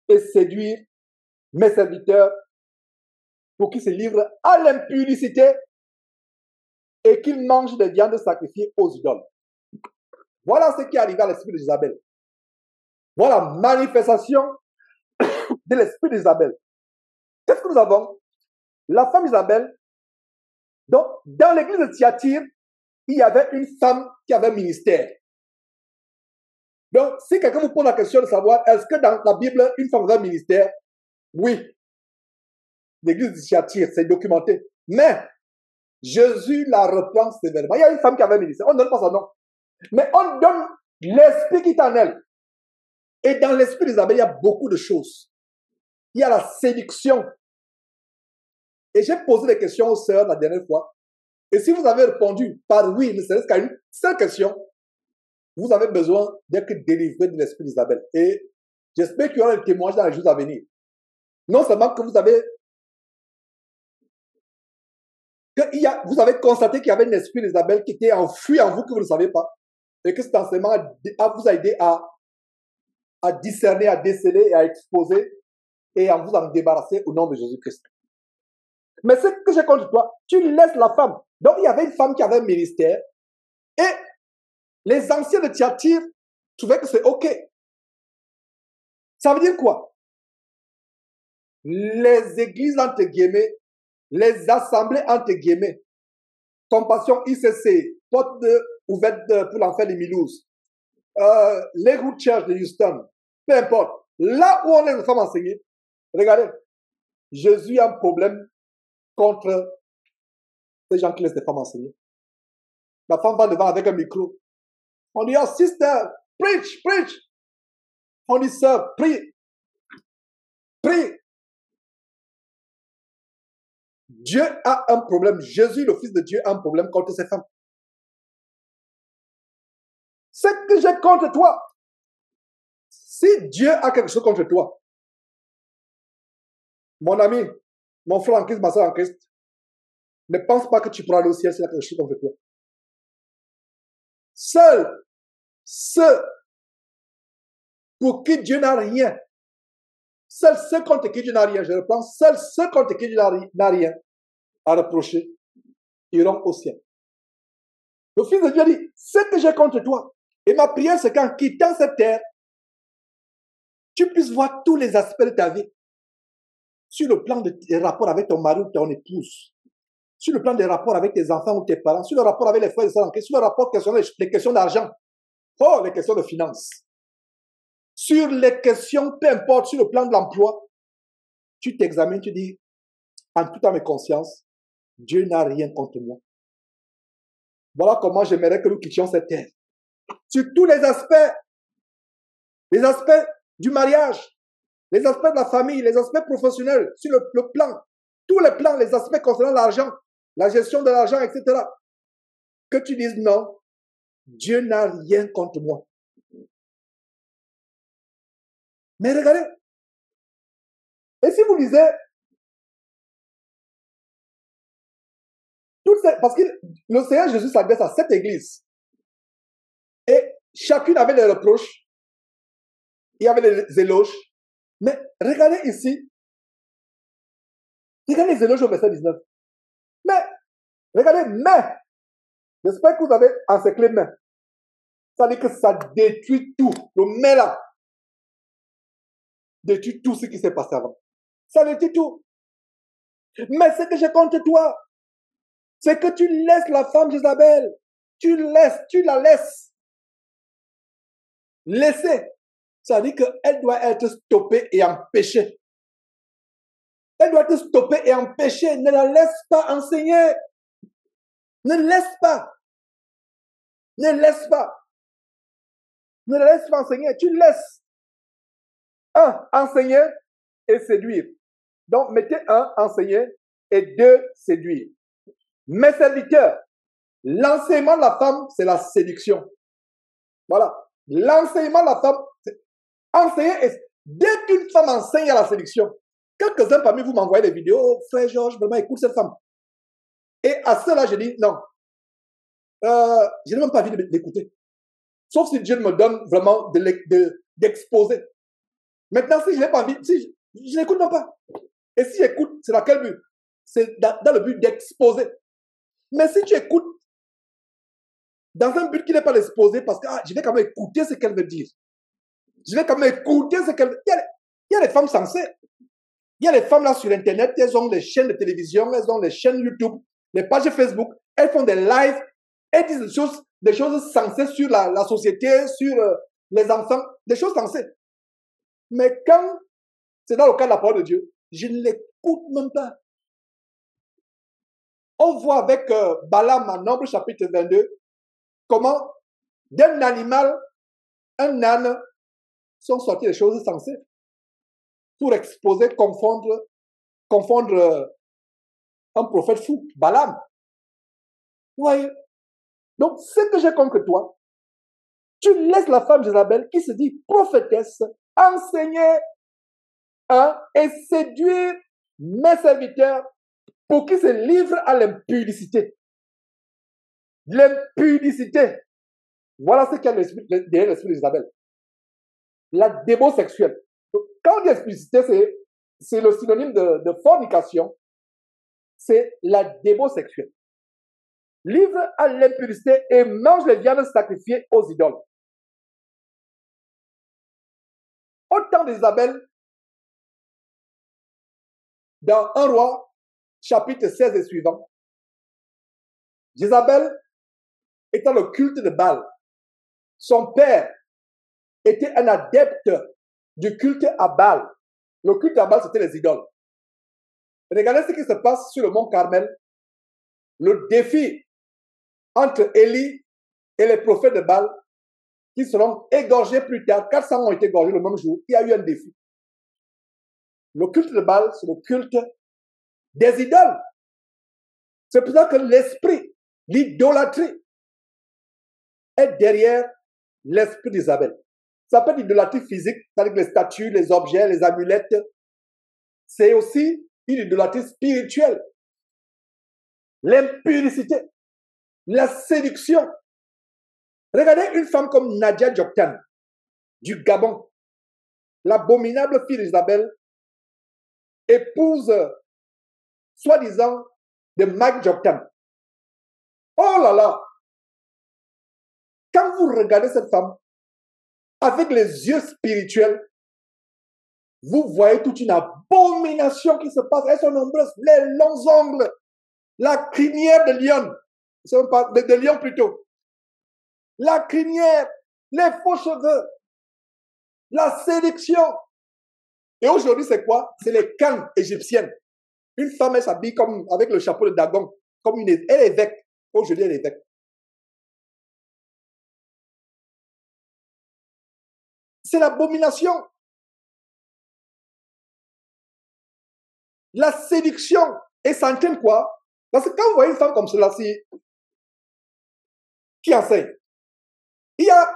et séduire mes serviteurs pour qu'ils se livrent à l'impudicité et qu'ils mangent des viandes sacrifiées aux idoles. Voilà ce qui est arrivé à l'esprit d'Isabelle. Voilà la manifestation de l'esprit d'Isabelle. Qu'est-ce que nous avons? La femme Isabelle. Donc, dans l'église de Thyatire, il y avait une femme qui avait un ministère. Donc, si quelqu'un vous pose la question de savoir, est-ce que dans la Bible, une femme avait un ministère? Oui. L'église de Thyatire, c'est documenté. Mais, Jésus la reprend sévèrement. Il y a une femme qui avait un ministère. On ne donne pas son nom. Mais on donne l'esprit qui est en elle. Et dans l'esprit d'Isabelle, il y a beaucoup de choses. Il y a la séduction. Et j'ai posé des questions aux sœurs la dernière fois. Et si vous avez répondu par oui, ne serait-ce qu'à une seule question, vous avez besoin d'être délivré de l'esprit d'Isabelle. Et j'espère qu'il y aura des témoignages dans les jours à venir. Non seulement que vous avez constaté qu'il y avait un esprit d'Isabelle qui était enfui en vous que vous ne savez pas. Et que cet enseignement vous a aidé à discerner, à déceler et à exposer et à vous en débarrasser au nom de Jésus-Christ. Mais ce que j'ai contre toi, tu laisses la femme. Donc il y avait une femme qui avait un ministère et les anciens de Thyatire trouvaient que c'est OK. Ça veut dire quoi? Les églises, entre guillemets, les assemblées, entre guillemets, Compassion ICC, porte ouverte pour l'enfer de Milouz, les Root Church de Houston, peu importe. Là où on est les femmes enseignées, regardez, Jésus a un problème contre ces gens qui laissent les femmes enseigner. La femme va devant avec un micro. On dit, oh, sister, preach, preach. On dit, sœur, prie. Prie. Dieu a un problème. Jésus, le Fils de Dieu, a un problème contre ces femmes. Ce que j'ai contre toi, si Dieu a quelque chose contre toi, mon ami, mon frère en Christ, ma soeur en Christ, ne pense pas que tu pourras aller au ciel s'il y a quelque chose contre toi. Seuls ceux pour qui Dieu n'a rien, seuls ceux contre qui Dieu n'a rien, je reprends, seuls ceux contre qui Dieu n'a rien à reprocher, iront au ciel. Le Fils de Dieu dit, ce que j'ai contre toi, Et ma prière, c'est qu'en quittant cette terre, tu puisses voir tous les aspects de ta vie. Sur le plan des rapports avec ton mari ou ton épouse, sur le plan des rapports avec tes enfants ou tes parents, sur le rapport avec les frères et sœurs, sur le rapport sur les questions d'argent, oh, les questions de finances, sur les questions, peu importe, sur le plan de l'emploi, tu t'examines, tu dis, en toute âme et conscience, Dieu n'a rien contre moi. Voilà comment j'aimerais que nous quittions cette terre. Sur tous les aspects du mariage, les aspects de la famille, les aspects professionnels, sur le plan, tous les plans, les aspects concernant l'argent, la gestion de l'argent, etc. Que tu dises non, Dieu n'a rien contre moi. Mais regardez, et si vous lisez, parce que le Seigneur Jésus s'adresse à 7 églises, et chacune avait des reproches, il y avait des éloges, mais regardez ici, regardez les éloges au verset 19. Mais, regardez, mais, j'espère que vous avez encerclé mais. Ça veut dire que ça détruit tout. Le mais là détruit tout ce qui s'est passé avant. Ça détruit tout. Mais ce que je contre toi, c'est que tu laisses la femme Jézabel. Tu la laisses. Laisser. Ça veut dire qu'elle doit être stoppée et empêchée. Elle doit être stoppée et empêchée. Ne la laisse pas enseigner. Ne laisse pas. Ne laisse pas. Ne la laisse pas enseigner. Tu laisses. Enseigner et séduire. Donc, mettez enseigner et 2, séduire. Mes serviteurs, l'enseignement de la femme, c'est la séduction. Voilà. L'enseignement de la femme, c'est enseigner. Dès qu'une femme enseigne à la séduction, quelques-uns parmi vous m'envoyez des vidéos, oh, frère Georges, vraiment, écoute cette femme. Et à cela, je dis, non, je n'ai même pas envie d'écouter. Sauf si Dieu me donne vraiment d'exposer. Maintenant, si je n'ai pas envie, si je n'écoute même pas. Et si j'écoute, c'est dans quel but? C'est dans le but d'exposer. Mais si tu écoutes dans un but qui n'est pas d'exposer, parce que je vais quand même écouter ce qu'elle veut dire. Je vais quand même écouter ce qu'elle veut dire. Il y a des femmes sensées. Il y a des femmes là sur Internet, elles ont des chaînes de télévision, elles ont des chaînes YouTube, des pages Facebook, elles font des lives, elles disent des choses sensées sur la société, sur les enfants, des choses sensées. Mais quand c'est dans le cas de la parole de Dieu, je ne l'écoute même pas. On voit avec Balaam en Nombre chapitre 22, comment d'un animal, un âne, sont sorties des choses sensées pour exposer, confondre un prophète fou, Balaam. Vous voyez? Donc, ce que j'ai contre toi, tu laisses la femme Jézabel qui se dit prophétesse enseigner et séduire mes serviteurs pour qu'ils se livrent à l'impudicité. L'impudicité. Voilà ce qu'il y a derrière l'esprit d'Isabelle. La débauche sexuelle. Donc, quand on dit impudicité, c'est le synonyme de fornication. C'est la débauche sexuelle. Livre à l'impudicité et mange les viandes sacrifiées aux idoles. Au temps d'Isabelle, dans 1 Roi, chapitre 16 et suivant, Jézabel était le culte de Baal. Son père était un adepte du culte à Baal. Le culte à Baal, c'était les idoles. Regardez ce qui se passe sur le mont Carmel. Le défi entre Élie et les prophètes de Baal qui seront égorgés plus tard. 400 ont été égorgés le même jour. Il y a eu un défi. Le culte de Baal, c'est le culte des idoles. C'est pour ça que l'esprit, l'idolâtrie, est derrière l'esprit d'Isabelle. Ça peut être l'idolâtrie physique, c'est-à-dire les statues, les objets, les amulettes. C'est aussi une idolâtrie spirituelle. L'impudicité, la séduction. Regardez une femme comme Nadia Djoktan, du Gabon, l'abominable fille d'Isabelle, épouse, soi-disant, de Mike Djoktan. Oh là là! Quand vous regardez cette femme, avec les yeux spirituels, vous voyez toute une abomination qui se passe. Elles sont nombreuses. Les longs ongles, la crinière de lion, de lion plutôt, la crinière, les faux cheveux, la séduction. Et aujourd'hui, c'est quoi? C'est les cannes égyptiennes. Une femme, elle s'habille comme avec le chapeau de Dagon, comme elle est évêque. Aujourd'hui, elle est évêque. C'est l'abomination. La séduction. Et ça entraîne quoi? Parce que quand vous voyez une femme comme cela-ci, qui enseigne, il y a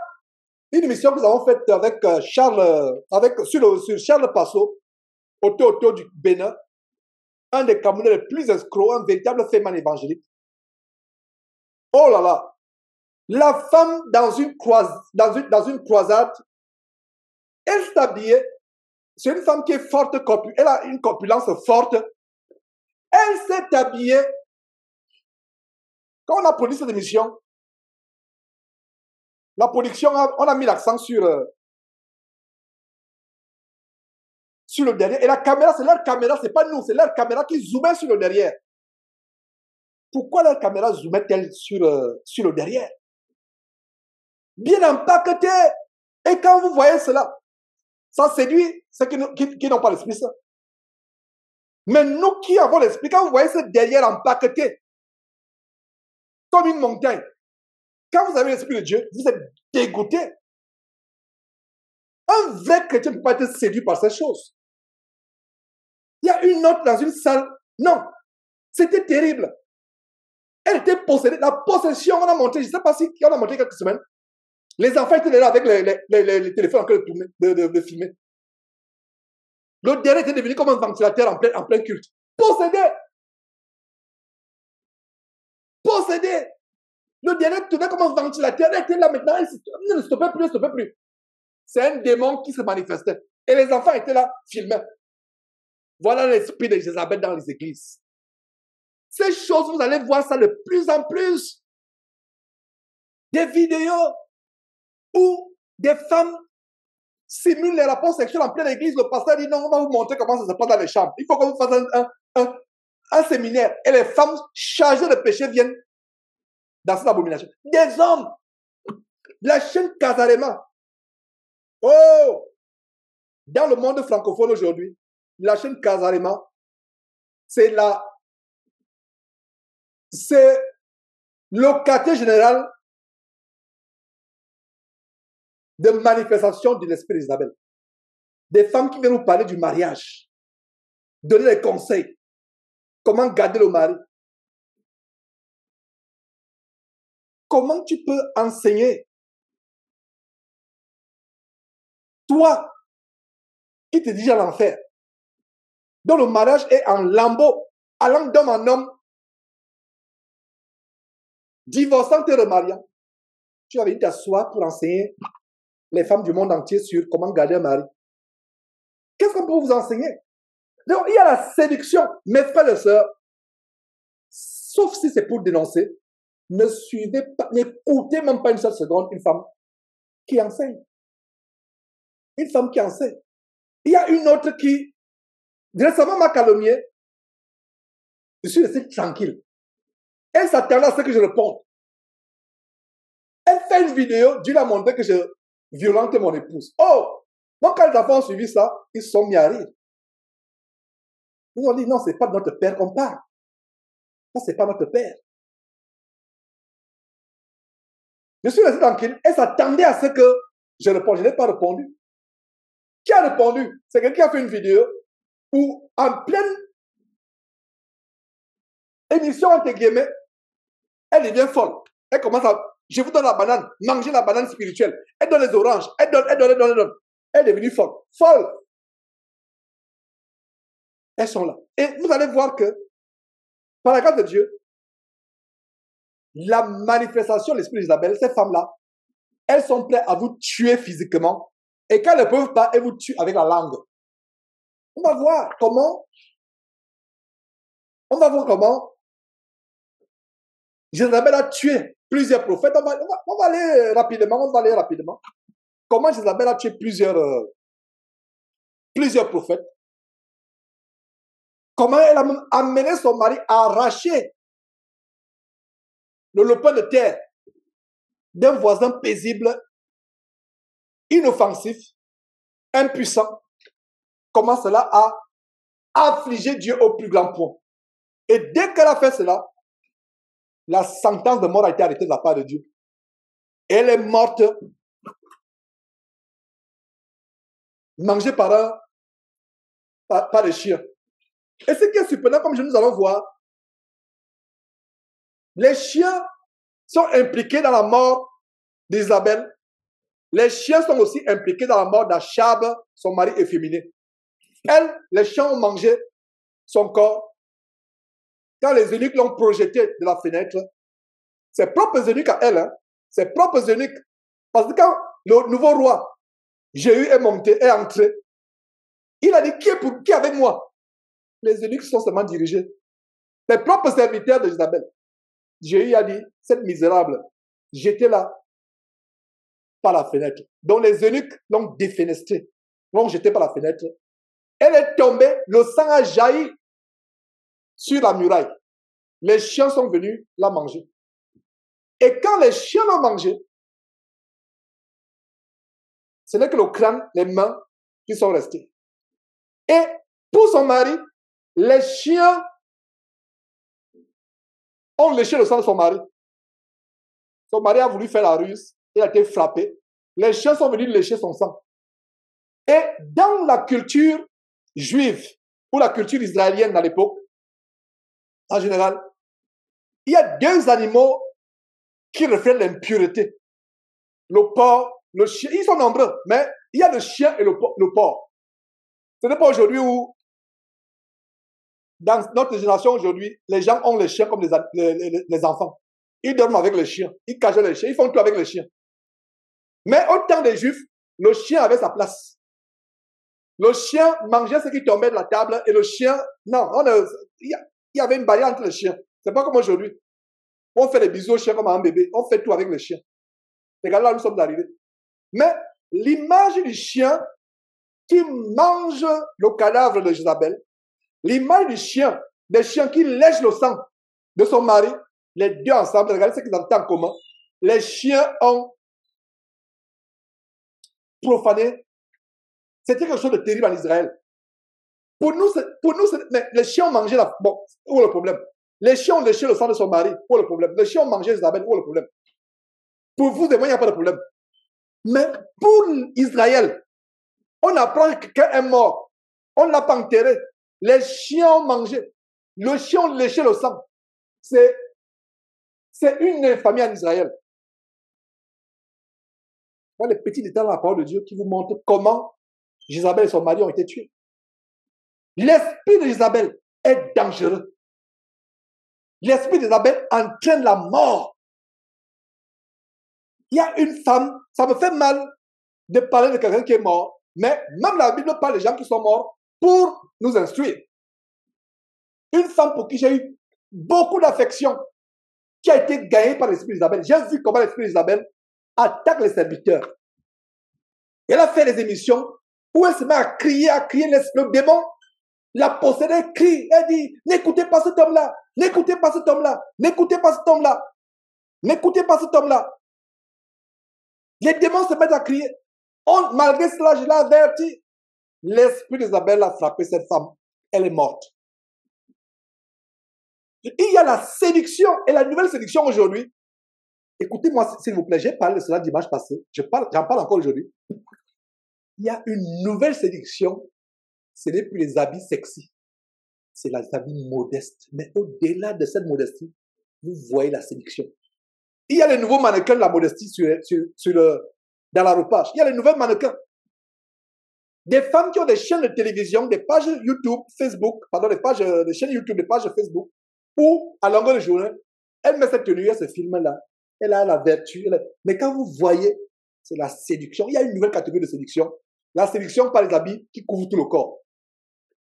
une émission que nous avons faite avec Charles, sur Charles Passot, autour du Bénin, un des Camerounais les plus escrocs, un véritable féman évangélique. Oh là là! La femme dans une croisade, elle s'est habillée. C'est une femme qui est forte, elle a une corpulence forte. Elle s'est habillée. Quand on a produit cette émission, la production, on a mis l'accent sur le derrière. Et la caméra, c'est leur caméra, c'est pas nous, c'est leur caméra qui zoomait sur le derrière. Pourquoi leur caméra zoomait-elle sur le derrière? Bien empaqueté. Et quand vous voyez cela, ça séduit ceux qui n'ont pas l'esprit saint. Mais nous qui avons l'esprit, quand vous voyez ce derrière empaqueté, comme une montagne, quand vous avez l'esprit de Dieu, vous êtes dégoûté. Un vrai chrétien ne peut pas être séduit par ces choses. Il y a une autre dans une salle. Non, c'était terrible. Elle était possédée. La possession, on a monté, je ne sais pas si on a monté quelques semaines. Les enfants étaient là avec les téléphones en train de filmer. Le derrière était devenu comme un ventilateur en plein culte. Possédé. Possédé. Le derrière tournait comme un ventilateur. Elle était là maintenant. Elle ne stoppait plus, elle ne stoppait plus. C'est un démon qui se manifestait. Et les enfants étaient là, filmaient. Voilà l'esprit de Jézabel dans les églises. Ces choses, vous allez voir ça de plus en plus. Des vidéos où des femmes simulent les rapports sexuels en pleine église. Le pasteur dit non, on va vous montrer comment ça se passe dans les chambres. Il faut que vous fassiez un séminaire. Et les femmes chargées de péché viennent dans cette abomination. Des hommes. La chaîne Casarema. Oh! Dans le monde francophone aujourd'hui, la chaîne Casarema, c'est le quartier général de manifestation de l'esprit d'Isabelle. Des femmes qui viennent nous parler du mariage, donner des conseils, comment garder le mari. Comment tu peux enseigner, toi, qui te dis à l'enfer, dont le mariage est en lambeaux, allant d'homme en homme, divorçant et remariant. Tu avais dit t'asseoir pour enseigner les femmes du monde entier sur comment garder un mari. Qu'est-ce qu'on peut vous enseigner? Donc, il y a la séduction. Mes frères et sœurs, sauf si c'est pour dénoncer, ne suivez pas, n'écoutez même pas une seule seconde une femme qui enseigne. Une femme qui enseigne. Il y a une autre qui, récemment, m'a calomnié. Je suis resté tranquille. Elle s'attendait à ce que je réponde. Elle fait une vidéo, Dieu l'a montré que je violentais mon épouse. Oh! Donc, quand les enfants ont suivi ça, ils se sont mis à rire. Ils ont dit, non, c'est pas de notre père qu'on parle. Ça, c'est pas notre père. Je suis resté tranquille. Elle s'attendait à ce que je réponde. Je n'ai pas répondu. Qui a répondu? C'est quelqu'un qui a fait une vidéo où, en pleine émission, entre guillemets, elle devient folle. Elle commence à, je vous donne la banane, mangez la banane spirituelle. Elle donne les oranges. Elle donne. Elle est devenue folle. Folle. Elles sont là. Et vous allez voir que, par la grâce de Dieu, la manifestation de l'esprit d'Isabelle, ces femmes-là, elles sont prêtes à vous tuer physiquement. Et quand elles ne peuvent pas, elles vous tuent avec la langue. On va voir comment Jézabel a tué plusieurs prophètes. On va aller rapidement. Comment Jézabel a tué plusieurs prophètes. Comment elle a même amené son mari à arracher le lopin de terre d'un voisin paisible, inoffensif, impuissant. Comment cela a affligé Dieu au plus grand point. Et dès qu'elle a fait cela, la sentence de mort a été arrêtée de la part de Dieu. Elle est morte, mangée par les chiens. Et ce qui est surprenant, comme nous allons voir, les chiens sont impliqués dans la mort d'Isabelle. Les chiens sont aussi impliqués dans la mort d'Achab, son mari efféminé. Elle, les chiens ont mangé son corps. Quand les eunuques l'ont projeté de la fenêtre, ses propres eunuques à elle, ses propres eunuques. Parce que quand le nouveau roi, Jéhu, est monté, est entré, il a dit, qui est avec moi? Les eunuques sont seulement dirigés. Les propres serviteurs de Jézabel. Jéhu a dit, cette misérable, jetez-la par la fenêtre. Donc les eunuques l'ont défenestrée, l'ont jetée par la fenêtre. Elle est tombée, le sang a jailli sur la muraille. Les chiens sont venus la manger. Et quand les chiens l'ont mangée, ce n'est que le crâne, les mains qui sont restées. Et pour son mari, les chiens ont léché le sang de son mari. Son mari a voulu faire la ruse, il a été frappé. Les chiens sont venus lécher son sang. Et dans la culture juive, ou la culture israélienne à l'époque, en général, il y a deux animaux qui reflètent l'impureté. Le porc, le chien, ils sont nombreux, mais il y a le chien et le porc. Ce n'est pas aujourd'hui où, dans notre génération aujourd'hui, les gens ont les chiens comme les enfants. Ils dorment avec les chiens, ils cachent les chiens, ils font tout avec les chiens. Mais au temps des Juifs, le chien avait sa place. Le chien mangeait ce qui tombait de la table et le chien, non, il y avait une barrière entre les chiens. C'est pas comme aujourd'hui. On fait des bisous aux chiens comme à un bébé. On fait tout avec les chiens. Regardez là, nous sommes arrivés. Mais l'image du chien qui mange le cadavre de Jézabel, l'image du chien, des chiens qui lèchent le sang de son mari, les deux ensemble, regardez ce qu'ils ont en commun. Les chiens ont profané. C'était quelque chose de terrible en Israël. Pour nous, mais les chiens ont mangé la... Bon, où est le problème? Les chiens ont léché le sang de son mari, où est le problème? Les chiens ont mangé Isabelle, où est le problème? Pour vous et moi, il n'y a pas de problème. Mais pour Israël, on apprend que quelqu'un est mort. On ne l'a pas enterré. Les chiens ont mangé. Les chiens ont léché le sang. C'est une infamie en Israël. Voilà les petits détails de la parole de Dieu qui vous montrent comment Jézabel et son mari ont été tués. L'esprit de Jézabel est dangereux. L'esprit de Jézabel entraîne la mort. Il y a une femme, ça me fait mal de parler de quelqu'un qui est mort, mais même la Bible parle des gens qui sont morts pour nous instruire. Une femme pour qui j'ai eu beaucoup d'affection, qui a été gagnée par l'esprit d'Isabelle. J'ai vu comment l'esprit d'Isabelle attaque les serviteurs. Elle a fait des émissions où elle se met à crier le démon. La possédée crie, elle dit, n'écoutez pas cet homme-là, n'écoutez pas cet homme-là, n'écoutez pas cet homme-là, n'écoutez pas cet homme-là. Les démons se mettent à crier. Malgré cela, je l'ai averti. L'esprit d'Isabelle a frappé cette femme. Elle est morte. Il y a la séduction et la nouvelle séduction aujourd'hui. Écoutez-moi, s'il vous plaît, j'ai parlé de cela dimanche passé. J'en parle encore aujourd'hui. Il y a une nouvelle séduction. Ce n'est plus les habits sexy. C'est les habits modestes. Mais au-delà de cette modestie, vous voyez la séduction. Il y a les nouveaux mannequins de la modestie dans la repage. Il y a les nouveaux mannequins. Des femmes qui ont des chaînes de télévision, des pages YouTube, Facebook, pardon, des chaînes YouTube, des pages Facebook, où, à longueur de journée, elle met cette tenue, elle se filme là. Elle a la vertu. Mais quand vous voyez, c'est la séduction. Il y a une nouvelle catégorie de séduction. La séduction par les habits qui couvrent tout le corps.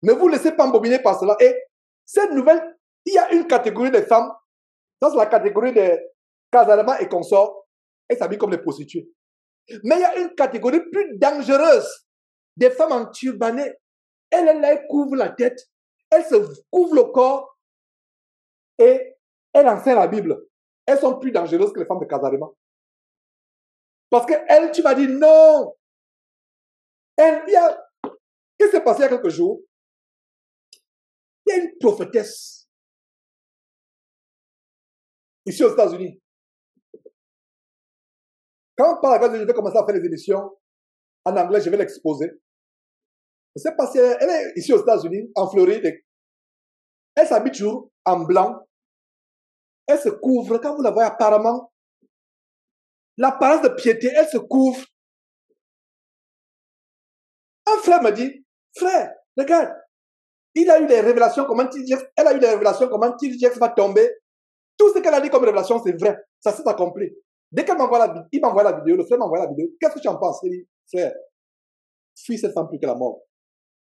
Ne vous laissez pas embobiner par cela. Et cette nouvelle, il y a une catégorie de femmes, ça c'est la catégorie des Casarema et consort, elle s'habille comme les prostituées. Mais il y a une catégorie plus dangereuse. Des femmes en turbané. Elle couvre la tête, elle se couvre le corps et elle enseigne la Bible. Elles sont plus dangereuses que les femmes de Casarema. Parce que elle, tu vas dire non. Qu'est-ce qui s'est passé il y a quelques jours? Il y a une prophétesse ici aux États-Unis. Quand par la grâce de Dieu, je vais commencer à faire des émissions en anglais, je vais l'exposer. Je sais pas si elle est ici aux États-Unis, en Floride. Elle s'habille toujours en blanc. Elle se couvre. Quand vous la voyez apparemment, l'apparence de piété, elle se couvre. Un frère me dit, frère, regarde, il a eu des révélations, elle a eu des révélations, comment T.D. va tomber. Tout ce qu'elle a dit comme révélation, c'est vrai. Ça s'est accompli. Dès qu'elle m'envoie il m'envoie la vidéo, le frère m'envoie la vidéo. Qu'est-ce que tu en penses? Il dit, frère, fuis cette femme plus que la mort.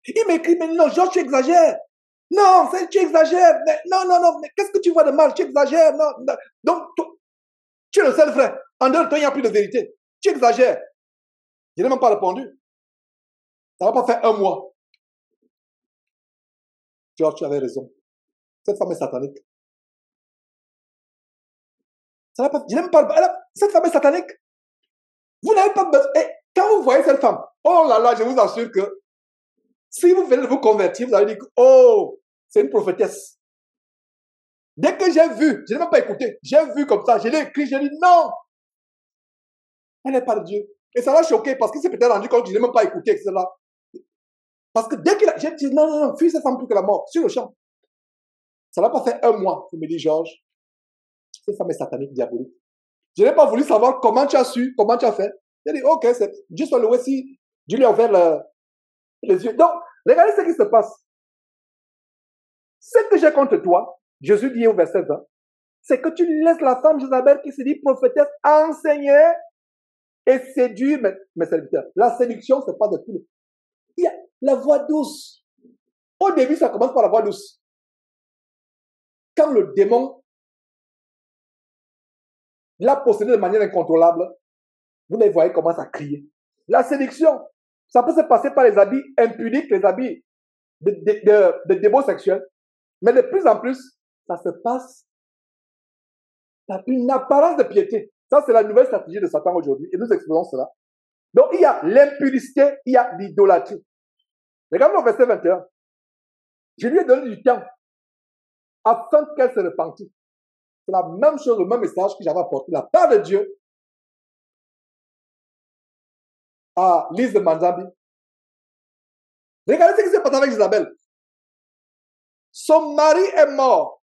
Il m'écrit, mais non, Georges, tu exagères. Non, tu exagères. Mais, non, mais qu'est-ce que tu vois de mal? Tu exagères. Non. Donc, tu es le seul frère. En dehors de toi, il n'y a plus de vérité. Tu exagères. Je n'ai même pas répondu. Ça ne va pas faire un mois. Georges, tu avais raison. Cette femme est satanique. Ça va pas, je n'aime pas. Cette femme est satanique. Vous n'avez pas besoin. Et quand vous voyez cette femme, oh là là, je vous assure que si vous venez de vous convertir, vous allez dire que, oh, c'est une prophétesse. Dès que j'ai vu, je n'ai même pas écouté, j'ai vu comme ça, je l'ai écrit, j'ai dit non. Elle n'est pas de Dieu. Et ça l'a choqué parce qu'il s'est peut-être rendu compte que je n'ai même pas écouté, etc. Parce que dès qu'il a, j'ai dit non, fuis cette femme plus que la mort, sur le champ. Ça n'a pas fait un mois. Il me dit, Georges, cette femme est satanique, diabolique. Je n'ai pas voulu savoir comment tu as su, comment tu as fait. J'ai dit, ok, c'est juste le voici. Dieu lui a ouvert les yeux. Donc, regardez ce qui se passe. Ce que j'ai contre toi, Jésus dit au verset 20, c'est que tu laisses la femme Jézabel qui se dit prophétesse enseigner et séduire mes serviteurs. La séduction, ce n'est pas de tout. Il y a la voix douce. Au début, ça commence par la voix douce. Quand le démon l'a possédé de manière incontrôlable, vous les voyez commencer à crier. La séduction, ça peut se passer par les habits impudiques, les habits de dévots sexuels, mais de plus en plus, ça se passe par une apparence de piété. Ça, c'est la nouvelle stratégie de Satan aujourd'hui, et nous exposons cela. Donc, il y a l'impudicité, il y a l'idolâtrie. Regardez le verset 21. Je lui ai donné du temps afin qu'elle se repentisse. C'est la même chose, le même message que j'avais apporté de la part de Dieu à Lise de Manzambi. Regardez ce qui s'est passé avec Isabelle. Son mari est mort.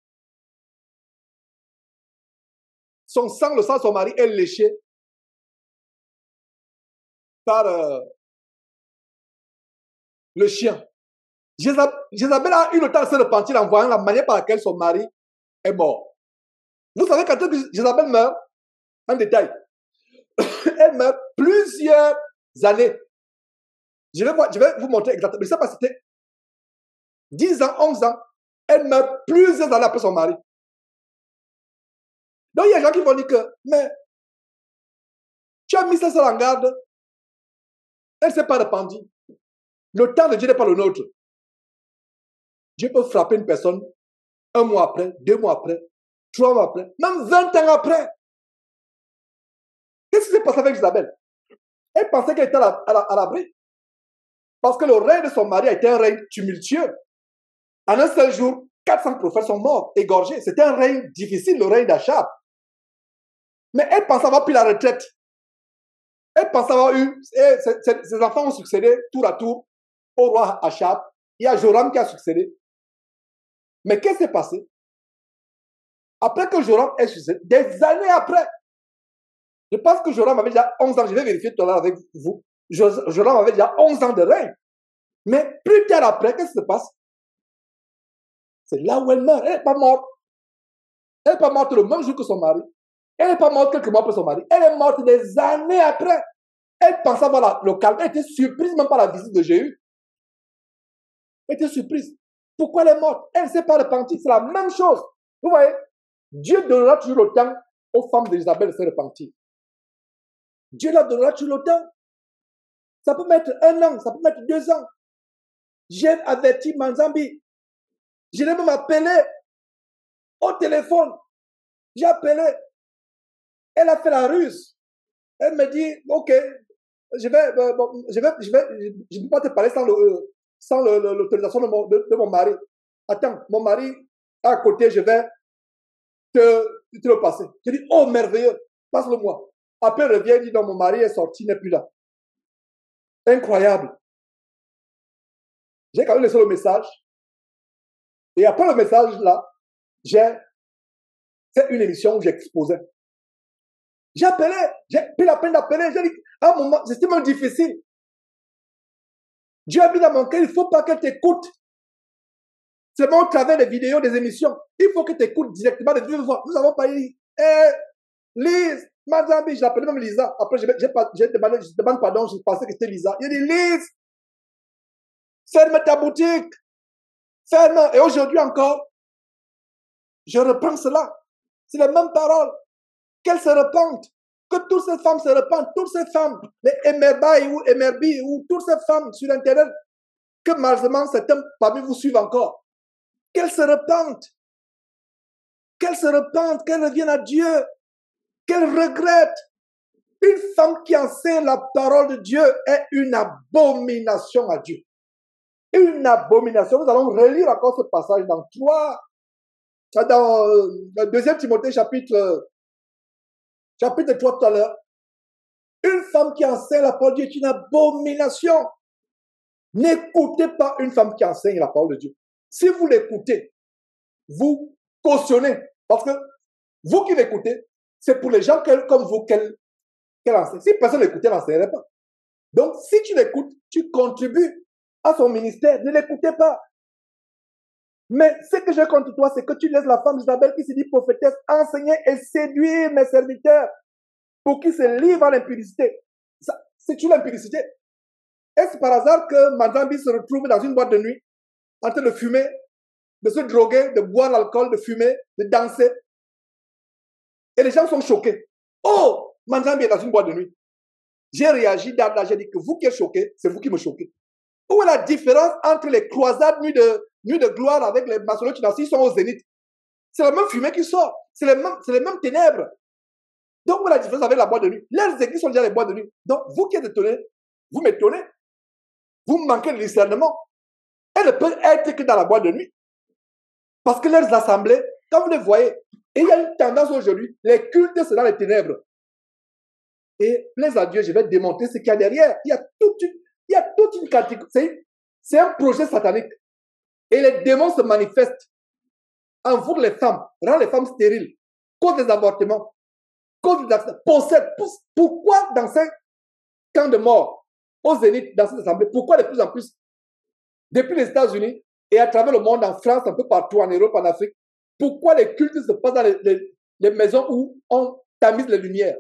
Son sang, le sang de son mari est léché par le chien. Jézabel a eu le temps de se repentir en voyant la manière par laquelle son mari est mort. Vous savez, quand Jézabel meurt, en détail, elle meurt plusieurs années. Je vais vous montrer exactement. Je ne sais pas si c'était 10 ans, 11 ans. Elle meurt plusieurs années après son mari. Donc, il y a des gens qui vont dire que, mais, tu as mis ça en garde. Elle ne s'est pas répandue. Le temps de Dieu n'est pas le nôtre. Dieu peut frapper une personne 1 mois après, 2 mois après, 3 mois après, même 20 ans après. Qu'est-ce qui s'est passé avec Isabelle? Elle pensait qu'elle était à l'abri. Parce que le règne de son mari a été un règne tumultueux. En un seul jour, 400 prophètes sont morts, égorgés. C'était un règne difficile, le règne d'Achab. Mais elle pensait avoir pris la retraite. Elle pensait avoir eu... Ses enfants ont succédé tour à tour au roi Achab. Il y a Joram qui a succédé. Mais qu'est-ce qui s'est passé? Après que Joram ait succédé, des années après, je pense que Joram avait déjà 11 ans, je vais vérifier tout à l'heure avec vous. Joram avait déjà 11 ans de règne. Mais plus tard après, qu'est-ce qui se passe? C'est là où elle meurt. Elle n'est pas morte. Elle n'est pas morte le même jour que son mari. Elle n'est pas morte quelques mois après son mari. Elle est morte des années après. Elle pensait avoir le calme. Elle était surprise même par la visite de Jéhu. Elle était surprise. Pourquoi elle est morte? Elle ne s'est pas repentie. C'est la même chose. Vous voyez, Dieu donnera toujours le temps aux femmes d'Isabelle de se repentir. Dieu leur donnera tout le temps. Ça peut mettre 1 an, ça peut mettre 2 ans. J'ai averti Manzambi. Je l'ai même appelé au téléphone. J'ai appelé. Elle a fait la ruse. Elle me dit, ok, je ne peux pas te parler sans l'autorisation de mon mari. Attends, mon mari est à côté, je vais te le passer. Je dis, oh merveilleux, passe-le moi. Après, elle revient, elle dit, non, mon mari est sorti, il n'est plus là. Incroyable. J'ai quand même laissé le message. Et après le message là, j'ai fait une émission où j'exposais. J'ai appelé, j'ai pris la peine d'appeler. J'ai dit, à un moment, c'était même difficile. Dieu a mis dans mon cœur, il ne faut pas qu'elle t'écoute. C'est bon au travers des vidéos, des émissions. Il faut que tu écoutes directement de vive voix. Nous avons pas dit, Lise, Mazambi, je l'appelais même Lisa. Après, je demande pardon, je pensais que c'était Lisa. Il dit, Lise, ferme ta boutique. Ferme. Et aujourd'hui encore, je reprends cela. C'est la même parole. Qu'elles se repentent. Que toutes ces femmes se repentent. Toutes ces femmes, les MRB ou MRB ou toutes ces femmes sur Internet, que malheureusement certains parmi vous suivent encore. Qu'elles se repentent. Qu'elles se repentent. Qu'elles reviennent à Dieu. Qu'elles regrettent. Une femme qui enseigne la parole de Dieu est une abomination à Dieu. Une abomination. Nous allons relire encore ce passage dans 2 Timothée chapitre 3 tout à l'heure. Une femme qui enseigne la parole de Dieu est une abomination. N'écoutez pas une femme qui enseigne la parole de Dieu. Si vous l'écoutez, vous cautionnez. Parce que vous qui l'écoutez, c'est pour les gens comme vous qu'elle enseigne. Si personne l'écoutait, elle n'enseignerait pas. Donc, si tu l'écoutes, tu contribues à son ministère. Ne l'écoutez pas. Mais ce que j'ai contre toi, c'est que tu laisses la femme d'Isabelle qui se dit prophétesse enseigner et séduire mes serviteurs pour qu'ils se livrent à l'impudicité. C'est-tu l'impudicité? Est-ce par hasard que Manzambi se retrouve dans une boîte de nuit en train de fumer, de se droguer, de boire l'alcool, de fumer, de danser? Et les gens sont choqués. Oh, Manzambi est dans une boîte de nuit. J'ai réagi d'abord, j'ai dit que vous qui êtes choqués, c'est vous qui me choquez. Où est la différence entre les croisades nuit de gloire avec les maçonneries qui sont au zénith? C'est la même fumée qui sort. C'est les mêmes ténèbres. Donc, où est la différence avec la boîte de nuit? Les églises sont déjà les boîtes de nuit. Donc, vous qui êtes étonnés, vous m'étonnez. Vous manquez de discernement. Elles ne peuvent être que dans la boîte de nuit. Parce que leurs assemblées, quand vous les voyez, et il y a une tendance aujourd'hui, les cultes, c'est dans les ténèbres. Et plaise à Dieu, je vais démontrer ce qu'il y a derrière. Il y a toute une catégorie. C'est un projet satanique. Et les démons se manifestent, envoûtent les femmes, rendent les femmes stériles, cause des avortements, cause des accidents, possèdent. Pourquoi dans ces camps de mort, au zénith, dans cette assemblée, pourquoi de plus en plus, depuis les États-Unis et à travers le monde, en France, un peu partout, en Europe, en Afrique, pourquoi les cultes se passent dans les maisons où on tamise les lumières?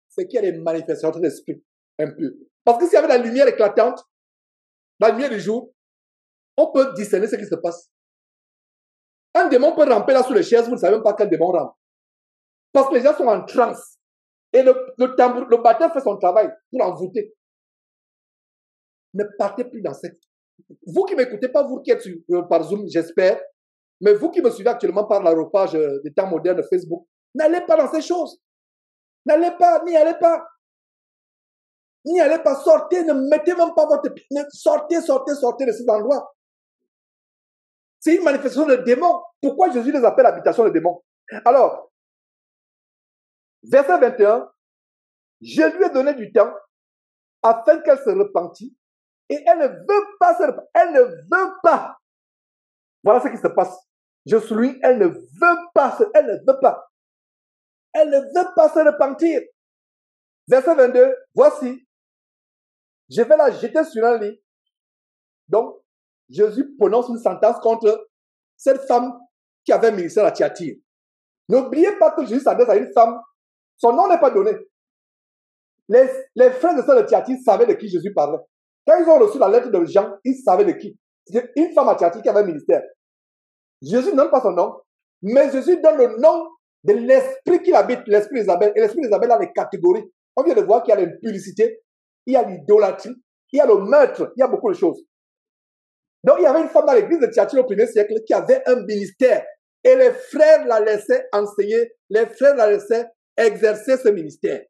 C'est qu'il y a des manifestations d'esprit impurs. Parce que s'il y avait la lumière éclatante, la lumière du jour, on peut discerner ce qui se passe. Un démon peut ramper là sous les chaises, vous ne savez même pas quel démon rampe. Parce que les gens sont en transe. Et le batteur fait son travail pour envoûter. Ne partez plus dans cette... Vous qui ne m'écoutez pas, vous qui êtes par Zoom, j'espère, mais vous qui me suivez actuellement par l'aéropage des temps modernes de Facebook, n'allez pas dans ces choses. N'allez pas, n'y allez pas. N'y allez pas, sortez, ne mettez même pas votre pied. Sortez de ces endroits. C'est une manifestation de démons. Pourquoi Jésus les appelle habitation de démons? Alors, verset 21, je lui ai donné du temps afin qu'elle se repentît et elle ne veut pas se repentir. Elle ne veut pas. Voilà ce qui se passe. Je suis lui, elle ne veut pas. Elle ne veut pas. Elle ne veut pas se repentir. Verset 22, voici, je vais la jeter sur un lit. Donc, Jésus prononce une sentence contre cette femme qui avait un ministère à Thyatire. N'oubliez pas que Jésus s'adresse à une femme. Son nom n'est pas donné. Les frères et sœurs de Thyatire savaient de qui Jésus parlait. Quand ils ont reçu la lettre de Jean, ils savaient de qui. C'était une femme à Thyatire qui avait un ministère. Jésus ne donne pas son nom, mais Jésus donne le nom de l'esprit qui habite, l'esprit d'Isabelle. Et l'esprit d'Isabelle a des catégories. On vient de voir qu'il y a l'impudicité, il y a l'idolâtrie, il y a le meurtre, il y a beaucoup de choses. Donc, il y avait une femme dans l'église de Thyatire au 1er siècle qui avait un ministère. Et les frères la laissaient enseigner, les frères la laissaient exercer ce ministère.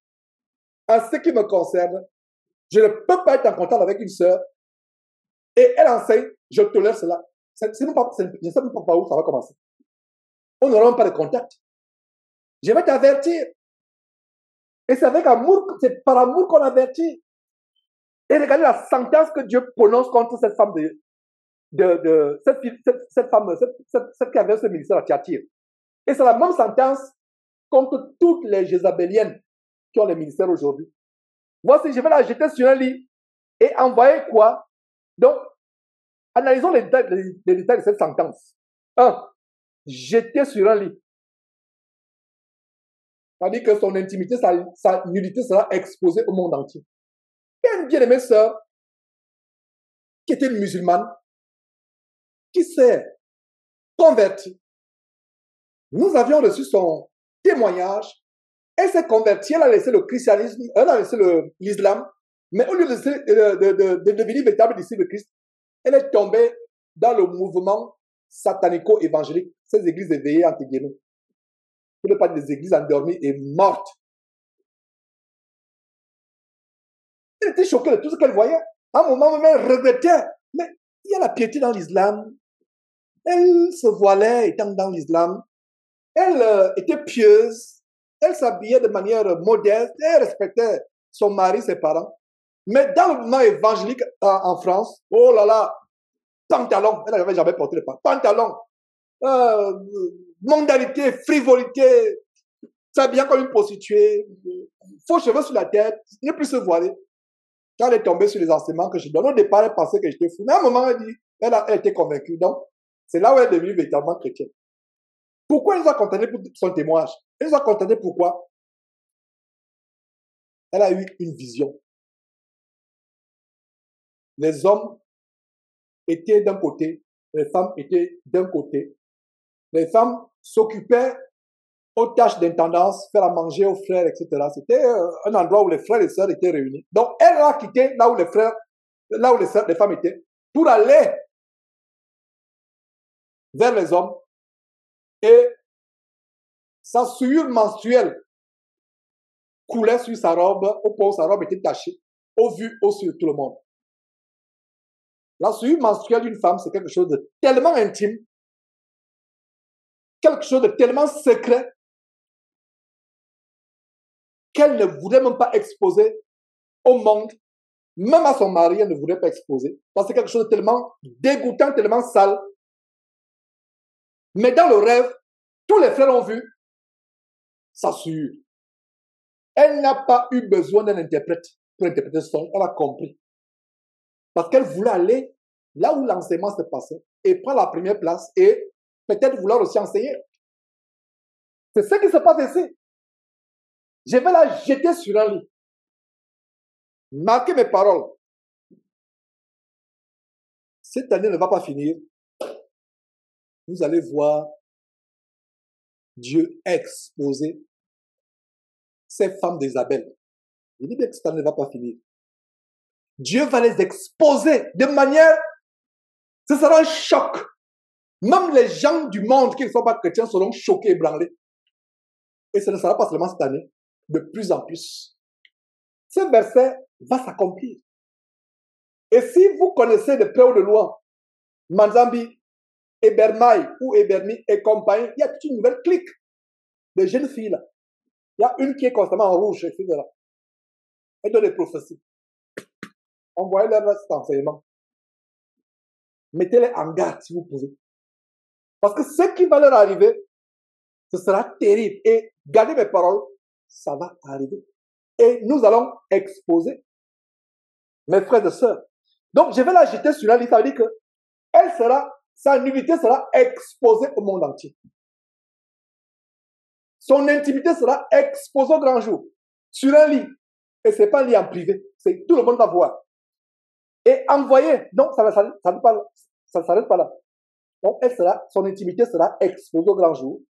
En ce qui me concerne, je ne peux pas être en contact avec une sœur et elle enseigne, je tolère cela. Je ne sais même pas par où ça va commencer. On n'aura même pas de contact. Je vais t'avertir. Et c'est avec amour, c'est par amour qu'on avertit. Et regardez la sentence que Dieu prononce contre cette femme cette femme, cette qui avait ce ministère à Thyatire. Et c'est la même sentence contre toutes les Jézabéliennes qui ont le ministère aujourd'hui. Voici, je vais la jeter sur un lit et envoyer quoi? Donc, analysons les détails de cette sentence. 1. Jeter sur un lit. C'est-à-dire que son intimité, sa nudité sera exposée au monde entier. Il y a une bien-aimée sœur qui était musulmane, qui s'est convertie. Nous avions reçu son témoignage. Elle s'est convertie, elle a laissé le christianisme, elle a laissé l'islam, mais au lieu de devenir véritable disciple de Christ, elle est tombée dans le mouvement satanico-évangélique, ces églises éveillées entre guillemets. Pour ne pas dire des églises endormies et mortes. Elle était choquée de tout ce qu'elle voyait. À un moment même, elle regrettait. Mais il y a la piété dans l'islam. Elle se voilait étant dans l'islam. Elle était pieuse. Elle s'habillait de manière modeste. Elle respectait son mari, ses parents. Mais dans le mouvement évangélique en France, oh là là, pantalon. Elle n'avait jamais porté le pantalon. Mondanité, frivolité, s'habiller comme une prostituée, faux cheveux sur la tête, ne plus se voiler. Quand elle est tombée sur les enseignements que je donne, au départ, elle pensait que j'étais fou. Mais à un moment, elle dit, elle a été convaincue. Donc, c'est là où elle est devenue véritablement chrétienne. Pourquoi elle nous a condamnés pour son témoignage? Elle nous a condamnés pourquoi? Elle a eu une vision. Les hommes étaient d'un côté, les femmes étaient d'un côté. Les femmes s'occupaient aux tâches d'intendance, faire à manger aux frères, etc. C'était un endroit où les frères et sœurs étaient réunis. Donc, elle a quitté là où les femmes étaient, pour aller vers les hommes. Et sa souillure menstruelle coulait sur sa robe, au point où sa robe était tachée, au vu, au su de tout le monde. La souillure menstruelle d'une femme, c'est quelque chose de tellement intime, quelque chose de tellement secret, qu'elle ne voulait même pas exposer au monde, même à son mari, elle ne voulait pas exposer, parce que c'est quelque chose de tellement dégoûtant, tellement sale. Mais dans le rêve, tous les frères ont vu sa souillure. Elle n'a pas eu besoin d'un interprète pour interpréter son, elle a compris. Parce qu'elle voulait aller là où l'enseignement se passait et prendre la première place et peut-être vouloir aussi enseigner. C'est ce qui se passe ici. Je vais la jeter sur un lit. Marquez mes paroles. Cette année ne va pas finir. Vous allez voir Dieu exposer ces femmes d'Isabelle. Je dis bien que cette année ne va pas finir. Dieu va les exposer de manière... Ce sera un choc. Même les gens du monde qui ne sont pas chrétiens seront choqués et ébranlés. Et ce ne sera pas seulement cette année. De plus en plus. Ce verset va s'accomplir. Et si vous connaissez de près ou de loin Manzambi, Ebermaï ou Ebermi et compagnie, il y a toute une nouvelle clique de jeunes filles là. Il y a une qui est constamment en rouge, etc. Elle donne des prophéties. Envoyez-leur cet enseignement. Mettez-les en garde si vous pouvez. Parce que ce qui va leur arriver, ce sera terrible. Et gardez mes paroles, ça va arriver. Et nous allons exposer mes frères et sœurs. Donc, je vais la jeter sur la liste. Ça veut dire que sa nudité sera exposée au monde entier. Son intimité sera exposée au grand jour. Sur un lit. Et ce n'est pas un lit en privé. C'est tout le monde va voir. Et envoyer. Donc, ça ne s'arrête pas là. Donc, son intimité sera exposée au grand jour.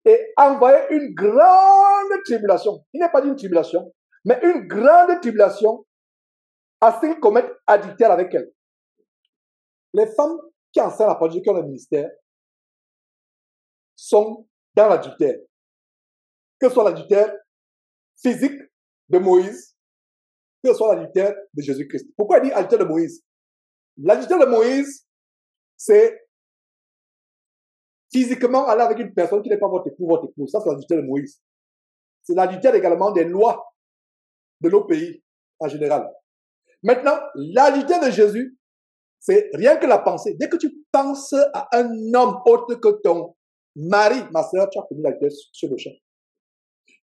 et envoyer une grande tribulation. Il n'est pas d'une tribulation, mais une grande tribulation à ceux qui commettent adultère avec elle. Les femmes qui enseignent la parole de Dieu, qui ont le ministère, sont dans l'adultère. Que ce soit l'adultère physique de Moïse, que ce soit l'adultère de Jésus-Christ. Pourquoi il dit adultère de Moïse? L'adultère de Moïse, c'est physiquement aller avec une personne qui n'est pas votre époux. Ça, c'est l'adultère de Moïse. C'est l'adultère également des lois de nos pays en général. Maintenant, l'adultère de Jésus, c'est rien que la pensée. Dès que tu penses à un homme autre que ton mari, ma soeur, tu as commis l'adultère sur le champ.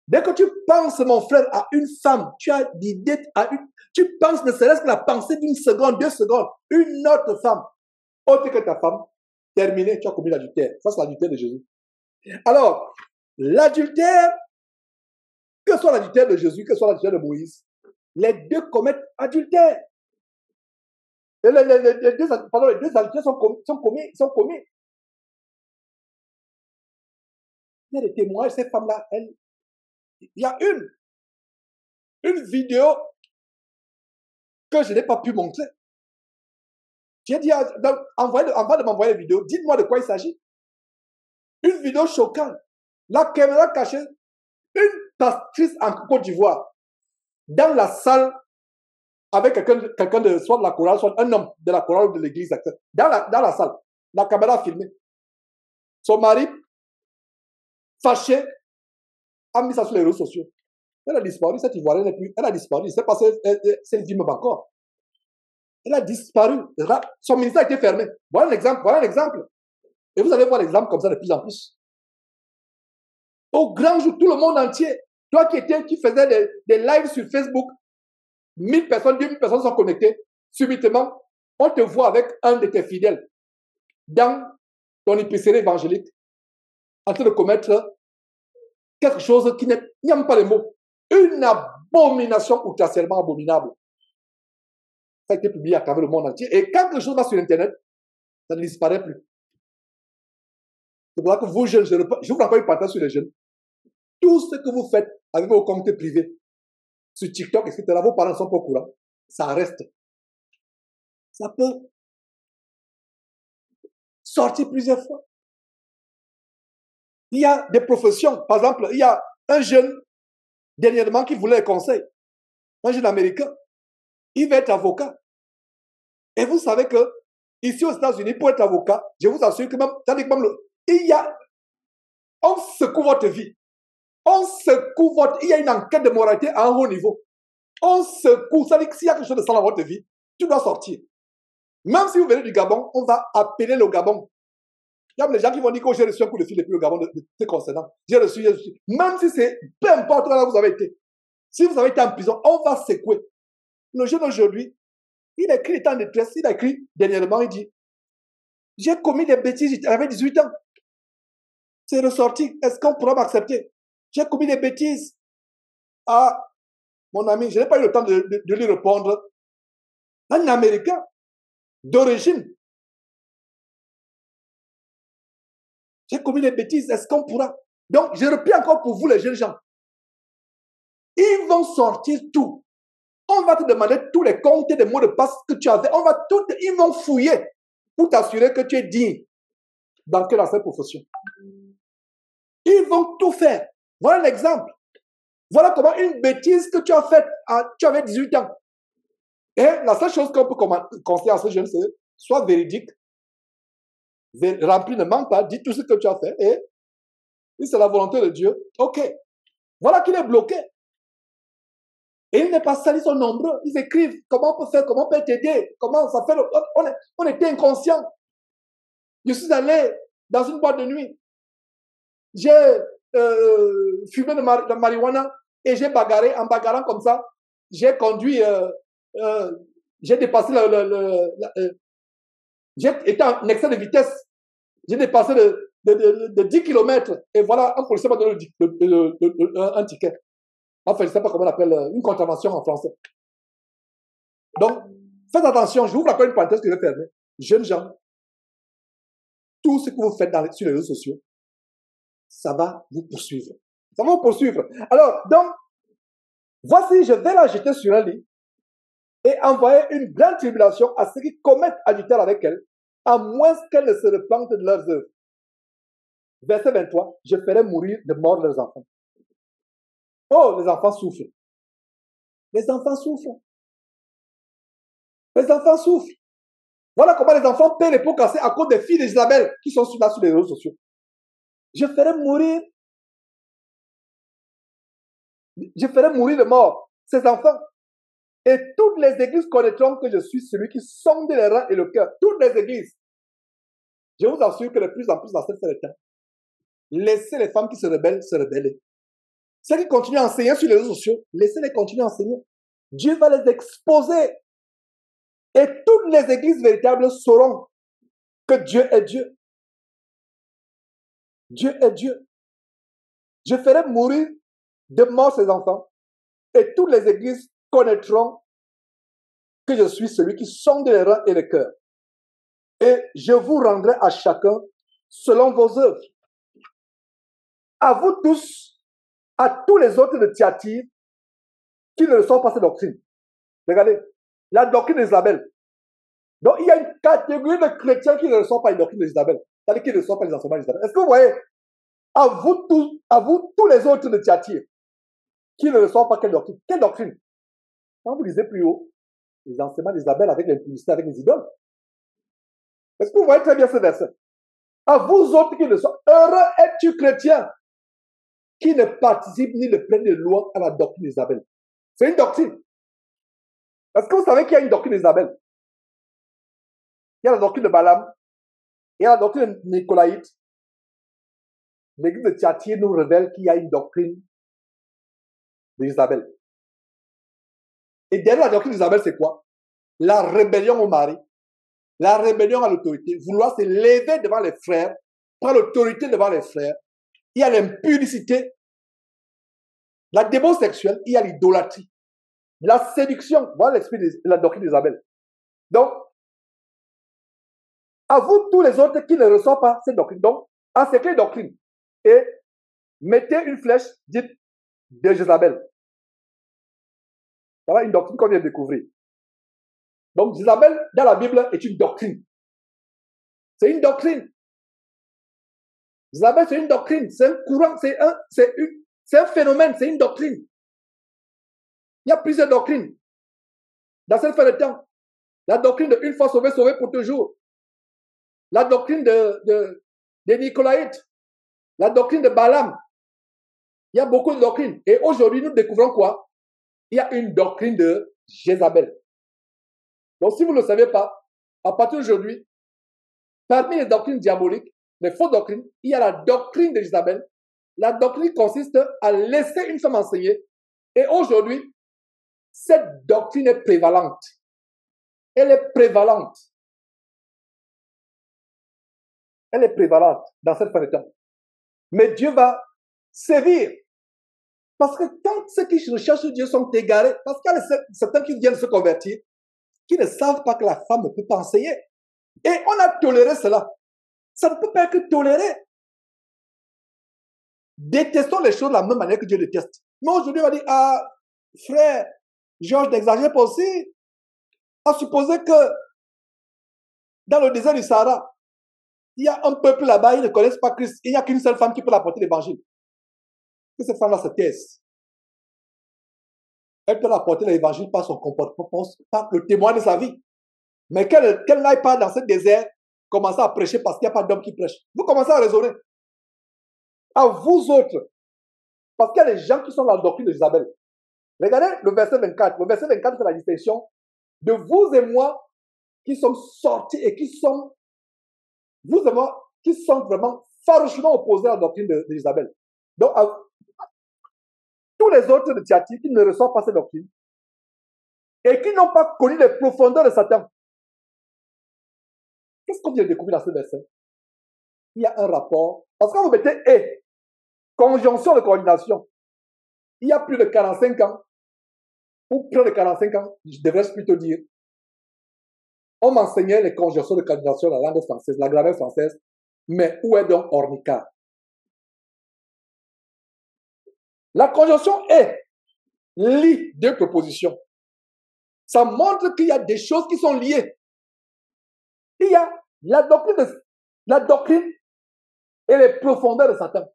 Dès que tu penses, mon frère, à une femme, tu as l'idée à une... Tu penses ne serait-ce que la pensée d'une seconde, 2 secondes, une autre femme, autre que ta femme, terminé, tu as commis l'adultère. Ça, c'est l'adultère de Jésus. Alors, l'adultère, que ce soit l'adultère de Jésus, que ce soit l'adultère de Moïse, les deux commettent adultère. Et les deux adultères sont commis. Il y a des témoignages, ces femmes-là, il y a une vidéo que je n'ai pas pu montrer. J'ai dit, avant de m'envoyer la vidéo, dites-moi de quoi il s'agit. Une vidéo choquante. La caméra cachait une pastrice en Côte d'Ivoire dans la salle avec quelqu'un de soit de la chorale, soit un homme de la chorale ou de l'église. Dans la salle. La caméra a filmé. Son mari, fâché, a mis ça sur les réseaux sociaux. Elle a disparu, cette Ivoirienne n'est plus. Elle a disparu. C'est parce qu'elle vit même encore. Elle a disparu. Son ministère a été fermé. Voilà un exemple. Et vous allez voir l'exemple comme ça de plus en plus. Au grand jour, tout le monde entier. Toi qui faisais des lives sur Facebook, 1000 personnes, 2000 personnes sont connectées. Subitement, on te voit avec un de tes fidèles dans ton épicerie évangélique en train de commettre quelque chose qui n'est, il n'y a même pas le mot. Une abomination ou tellement abominable. Ça a été publié à travers le monde entier. Et quand quelque chose va sur Internet, ça ne disparaît plus. C'est pour ça que vous, jeunes, je vous encore une parenthèse sur les jeunes. Tout ce que vous faites avec vos comptes privés, sur TikTok, etc., vos parents ne sont pas au courant. Ça reste. Ça peut sortir plusieurs fois. Il y a des professions. Par exemple, il y a un jeune, dernièrement, qui voulait un conseil. Un jeune américain. Il va être avocat. Et vous savez que, ici aux États-Unis, pour être avocat, je vous assure que on secoue votre vie. Il y a une enquête de moralité à un haut niveau. On secoue, ça veut dire que s'il y a quelque chose de ça dans votre vie, tu dois sortir. Même si vous venez du Gabon, on va appeler le Gabon. Il y a des gens qui vont dire que j'ai reçu un coup de fil depuis le Gabon de concernant. J'ai reçu. Même si c'est, peu importe là où vous avez été. Si vous avez été en prison, on va secouer. Le jeune aujourd'hui, il a écrit en détresse, il a écrit dernièrement, il dit, j'ai commis des bêtises, j'avais 18 ans. C'est ressorti, est-ce qu'on pourra m'accepter? J'ai commis des bêtises. Ah, mon ami, je n'ai pas eu le temps de lui répondre. Un Américain d'origine. J'ai commis des bêtises, est-ce qu'on pourra? Donc, je repris encore pour vous, les jeunes gens. Ils vont sortir tout. On va te demander tous les comptes et les mots de passe que tu avais. Ils vont fouiller pour t'assurer que tu es digne dans quelle ancienne profession. Ils vont tout faire. Voilà l'exemple. Voilà comment une bêtise que tu as faite, tu avais 18 ans. Et la seule chose qu'on peut conseiller à ce jeune, c'est sois véridique, rempli, ne ment pas, dis tout ce que tu as fait, et si c'est la volonté de Dieu, ok. Voilà qu'il est bloqué. Et il n'est pas sali, ils sont nombreux. Ils écrivent comment on peut faire, comment on peut t'aider, comment ça fait. On était inconscients. Je suis allé dans une boîte de nuit. J'ai fumé de marijuana et j'ai bagarré. En bagarrant comme ça, j'ai conduit, j'ai dépassé j'ai été en excès de vitesse. J'ai dépassé de 10 km. Et voilà, un policier m'a donné un ticket. Enfin, je ne sais pas comment on appelle, une contravention en français. Donc, faites attention, je vous rappelle une parenthèse que je vais fermer. Jeunes gens, tout ce que vous faites sur les réseaux sociaux, ça va vous poursuivre. Ça va vous poursuivre. Alors, donc, voici, je vais la jeter sur un lit et envoyer une grande tribulation à ceux qui commettent adultère avec elle, à moins qu'elles ne se repentent de leurs œuvres. Verset 23, je ferai mourir de mort leurs enfants. Oh, les enfants souffrent. Les enfants souffrent. Les enfants souffrent. Voilà comment les enfants paient les pots cassés à cause des filles d'Isabelle qui sont là sur les réseaux sociaux. Je ferai mourir de mort ces enfants. Et toutes les églises connaîtront que je suis celui qui sonde les reins et le cœur. Toutes les églises. Je vous assure que de plus en plus dans cette temps, laissez les femmes qui se rebellent se rebeller. Ceux qui continuent à enseigner sur les réseaux sociaux, laissez-les continuer à enseigner. Dieu va les exposer. Et toutes les églises véritables sauront que Dieu est Dieu. Dieu est Dieu. Je ferai mourir de mort ces enfants. Et toutes les églises connaîtront que je suis celui qui sonde les reins et les cœurs. Et je vous rendrai à chacun selon vos œuvres. À vous tous, à tous les autres de Thyatire qui ne reçoivent pas cette doctrine. Regardez, la doctrine d'Isabelle. Donc, il y a une catégorie de chrétiens qui ne reçoivent pas une doctrine d'Isabelle. C'est-à-dire qui ne reçoivent pas les enseignements d'Isabelle. Est-ce que vous voyez, à vous tous les autres de Thyatire qui ne reçoivent pas quelle doctrine? Quelle doctrine? Quand vous lisez plus haut, les enseignements d'Isabelle avec l'impudicité, avec les idoles. Est-ce que vous voyez très bien ce verset? À vous autres qui ne sont heureux es-tu chrétien qui ne participe ni ne prenne de loi à la doctrine d'Isabelle. C'est une doctrine. Est-ce que vous savez qu'il y a une doctrine d'Isabelle? Il y a la doctrine de Balaam, il y a la doctrine de Nicolaïte. L'église de Thyatire nous révèle qu'il y a une doctrine d'Isabelle. Et derrière la doctrine d'Isabelle, c'est quoi? La rébellion au mari, la rébellion à l'autorité, vouloir se lever devant les frères, prendre l'autorité devant les frères. Il y a l'impudicité, la démon sexuelle, il y a l'idolâtrie, la séduction. Voilà l'esprit de la doctrine d'Isabelle. Donc, à vous tous les autres qui ne reçoivent pas cette doctrine, donc, enseigner les doctrines et mettez une flèche dite de Jézabel. Voilà une doctrine qu'on vient de découvrir. Donc, Jézabel, dans la Bible, est une doctrine. C'est une doctrine. Jézabel, c'est une doctrine. C'est un courant, c'est un phénomène, c'est une doctrine. Il y a plusieurs doctrines. Dans cette fin de temps, la doctrine de une fois sauvé, sauvé pour toujours. La doctrine de Nicolaïte. La doctrine de Balaam. Il y a beaucoup de doctrines. Et aujourd'hui, nous découvrons quoi? Il y a une doctrine de Jézabel. Donc, si vous ne le savez pas, à partir d'aujourd'hui, parmi les doctrines diaboliques, les fausses doctrines, il y a la doctrine de Jézabel. La doctrine consiste à laisser une femme enseigner. Et aujourd'hui, cette doctrine est prévalente. Elle est prévalente. Elle est prévalente dans cette fin de temps. Mais Dieu va sévir. Parce que quand ceux qui recherchent Dieu sont égarés, parce qu'il y a certains qui viennent se convertir, qui ne savent pas que la femme ne peut pas enseigner. Et on a toléré cela. Ça ne peut pas être toléré. Détestons les choses de la même manière que Dieu déteste. Mais aujourd'hui, on va dire, ah, frère, Georges, n'exagère pas aussi. À supposer que dans le désert du Sahara, il y a un peuple là-bas, ils ne connaissent pas Christ. Il n'y a qu'une seule femme qui peut apporter l'évangile. Que cette femme-là se taise. Elle peut apporter l'évangile par son comportement, par le témoin de sa vie. Mais qu'elle n'aille pas dans ce désert, commencer à prêcher parce qu'il n'y a pas d'homme qui prêche. Vous commencez à raisonner. À vous autres. Parce qu'il y a des gens qui sont dans la doctrine d'Isabelle. Regardez le verset 24. Le verset 24 fait la distinction de vous et moi qui sommes sortis et qui sont, vous et moi, qui sont vraiment farouchement opposés à la doctrine d'Isabelle. Donc, tous les autres de Thyatire qui ne reçoivent pas cette doctrine et qui n'ont pas connu les profondeurs de Satan. Qu'est-ce qu'on vient de découvrir dans ce verset? Il y a un rapport. Parce que quand vous mettez « et », conjonction de coordination, il y a plus de 45 ans, ou près de 45 ans, je devrais plutôt dire, on m'enseignait les conjonctions de coordination dans la langue française, la grammaire française, mais où est donc Ornica? La conjonction est lie deux propositions. Ça montre qu'il y a des choses qui sont liées. Il y a la doctrine et les profondeurs de Satan.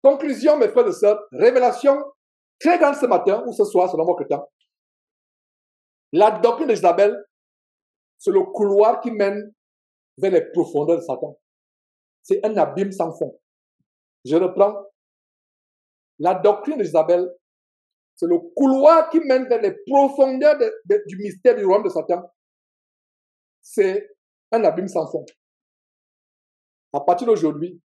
Conclusion, mes frères et sœurs, révélation très grande ce matin ou ce soir, selon votre temps. La doctrine d'Isabelle, c'est le couloir qui mène vers les profondeurs de Satan. C'est un abîme sans fond. Je reprends. La doctrine d'Isabelle, c'est le couloir qui mène vers les profondeurs du mystère du royaume de Satan. C'est un abîme sans fond. À partir d'aujourd'hui,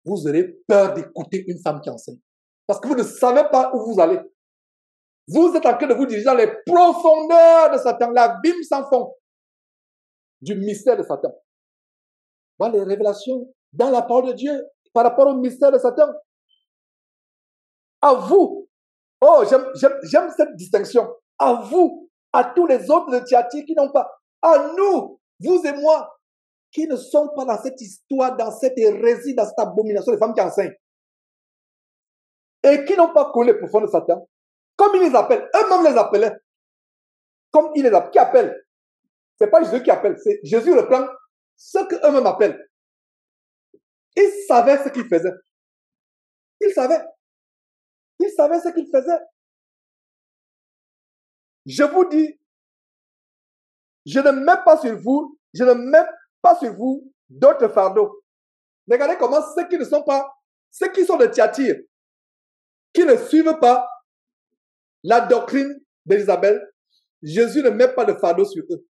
vous aurez peur d'écouter une femme qui enseigne. Parce que vous ne savez pas où vous allez. Vous êtes en train de vous diriger dans les profondeurs de Satan, l'abîme sans fond du mystère de Satan. Voilà les révélations dans la parole de Dieu par rapport au mystère de Satan. À vous, oh, j'aime cette distinction. À vous, à tous les autres de Thyatire qui n'ont pas, à nous, vous et moi, qui ne sont pas dans cette histoire, dans cette hérésie, dans cette abomination des femmes qui enseignent. Et qui n'ont pas connu les profondeurs de Satan. Comme ils les appellent, eux-mêmes les appelaient. Comme ils les appellent. Qui appelle? Ce n'est pas Jésus qui appelle, c'est Jésus reprend ce qu'eux-mêmes appellent. Ils savaient ce qu'ils faisaient. Ils savaient. Ils savaient ce qu'ils faisaient. Je vous dis, je ne mets pas sur vous, je ne mets pas sur vous d'autres fardeaux. Regardez comment ceux qui ne sont pas, ceux qui sont de Thyatire, qui ne suivent pas la doctrine d'Isabelle, Jésus ne met pas de fardeau sur eux.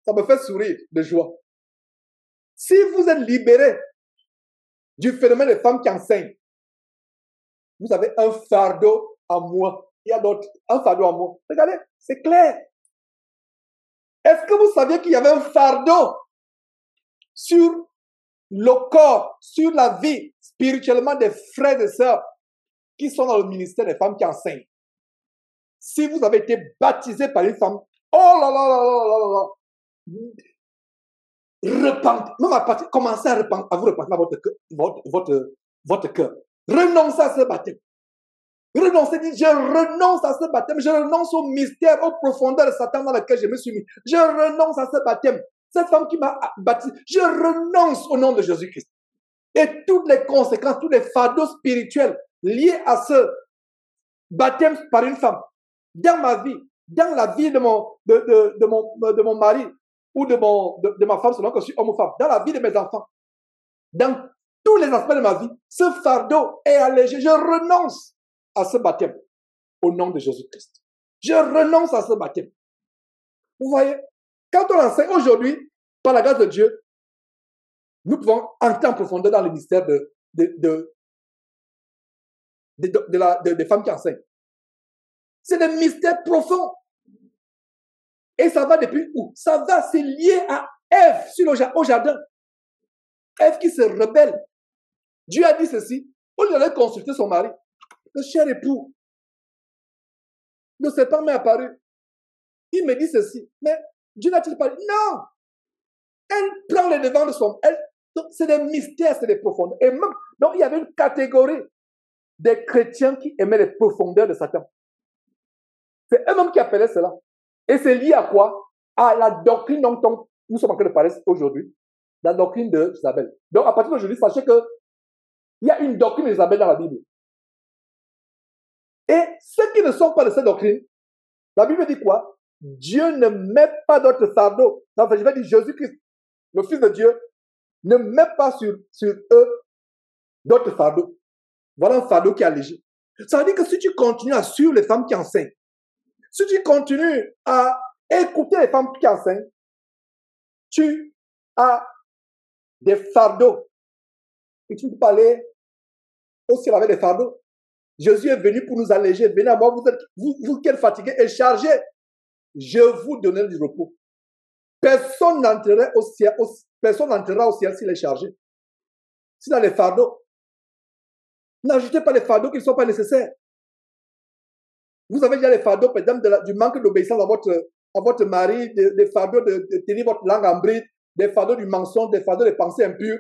Ça me fait sourire de joie. Si vous êtes libérés du phénomène des femmes qui enseignent, vous avez un fardeau à moi. Il y a d'autres, un fardeau à moi. Regardez, c'est clair. Est-ce que vous saviez qu'il y avait un fardeau sur le corps, sur la vie spirituellement des frères et sœurs qui sont dans le ministère des femmes qui enseignent? Si vous avez été baptisé par une femme, oh là là là là là là, repentez, même à partir, commencez à vous repentir dans votre cœur. Renoncez à ce baptême. Renoncez, dites, je renonce à ce baptême, je renonce au mystère, aux profondeurs de Satan dans lequel je me suis mis. Je renonce à ce baptême. Cette femme qui m'a baptisé, je renonce au nom de Jésus-Christ. Et toutes les conséquences, tous les fardeaux spirituels liés à ce baptême par une femme, dans ma vie, dans la vie de mon mari ou de ma femme, selon que je suis homme ou femme, dans la vie de mes enfants, dans tous les aspects de ma vie, ce fardeau est allégé. Je renonce à ce baptême au nom de Jésus-Christ. Je renonce à ce baptême. Vous voyez, quand on enseigne aujourd'hui, par la grâce de Dieu, nous pouvons entrer en profondeur dans le mystère des femmes qui enseignent. C'est des mystères profonds. Et ça va depuis où? Ça va, c'est lié à Ève au jardin. Ève qui se rebelle. Dieu a dit ceci. Au lieu d'aller consulter son mari, le cher époux, le serpent m'est apparu. Il me dit ceci. Mais Dieu n'a-t-il pas dit? Non! Elle prend les devants de son... C'est des mystères, c'est des profondeurs. Et même, donc il y avait une catégorie des chrétiens qui aimaient les profondeurs de Satan. C'est eux-mêmes qui appelaient cela. Et c'est lié à quoi? À la doctrine dont nous sommes en train de parler aujourd'hui. La doctrine d'Isabelle. Donc, à partir d'aujourd'hui, sachez qu'il y a une doctrine d'Isabelle dans la Bible. Et ceux qui ne sont pas de cette doctrine, la Bible dit quoi? Dieu ne met pas d'autre fardeau. Enfin, je vais dire Jésus-Christ, le Fils de Dieu, ne met pas sur eux d'autres fardeaux. Voilà un fardeau qui est allégé. Ça veut dire que si tu continues à suivre les femmes qui enseignent, si tu continues à écouter les femmes qui enseignent, tu as des fardeaux. Et tu ne peux pas aller au ciel avec des fardeaux. Jésus est venu pour nous alléger. Venez à moi, vous qui êtes fatigués et chargés. Je vous donnerai du repos. Personne n'entrera au ciel s'il est chargé. S'il a les fardeaux. N'ajoutez pas les fardeaux qui ne sont pas nécessaires. Vous avez déjà les fardeaux, par exemple, du manque d'obéissance à votre mari, des fardeaux de tenir votre langue en bride, des fardeaux du mensonge, des fardeaux des pensées impures.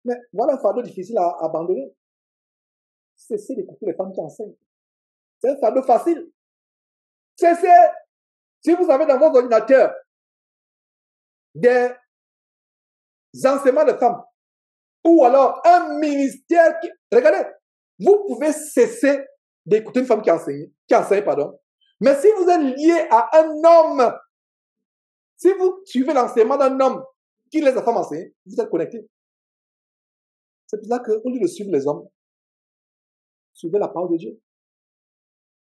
Mais voilà un fardeau difficile à abandonner. Cessez d'écouter les femmes qui enseignent. C'est un fardeau facile. Cessez. Si vous avez dans votre ordinateur des enseignements de femmes, ou alors un ministère qui... Regardez, vous pouvez cesser d'écouter une femme qui enseigne, pardon. Mais si vous êtes lié à un homme, si vous suivez l'enseignement d'un homme qui laisse la femme enseigner, vous êtes connecté. C'est pour ça qu'au lieu de suivre les hommes, suivez la parole de Dieu.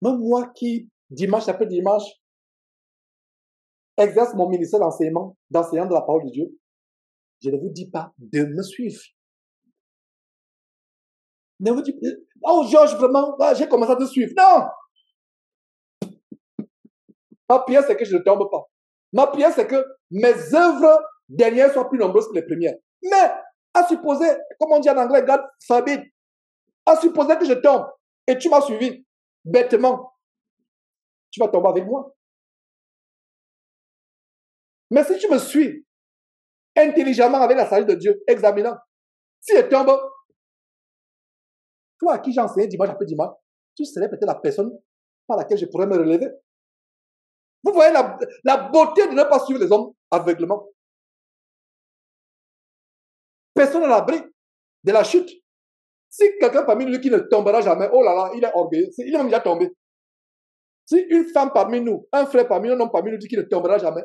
Même moi qui, dimanche après dimanche, exerce mon ministère d'enseignement, d'enseignant de la parole de Dieu, je ne vous dis pas de me suivre. Ne vous dites, oh Georges, vraiment, j'ai commencé à te suivre. Non! Ma prière, c'est que je ne tombe pas. Ma prière, c'est que mes œuvres dernières soient plus nombreuses que les premières. Mais, à supposer, comme on dit en anglais, God forbid, à supposer que je tombe et tu m'as suivi bêtement, tu vas tomber avec moi. Mais si tu me suis intelligemment avec la sagesse de Dieu, examinant, si je tombe, toi à qui j'ai enseigné dimanche après dimanche, tu serais peut-être la personne par laquelle je pourrais me relever. Vous voyez la beauté de ne pas suivre les hommes aveuglement. Personne à l'abri de la chute. Si quelqu'un parmi nous qui ne tombera jamais, oh là là, il est orgueilleux, il est même déjà tombé. Si une femme parmi nous, un frère parmi nous, un homme parmi nous dit qu'il ne tombera jamais,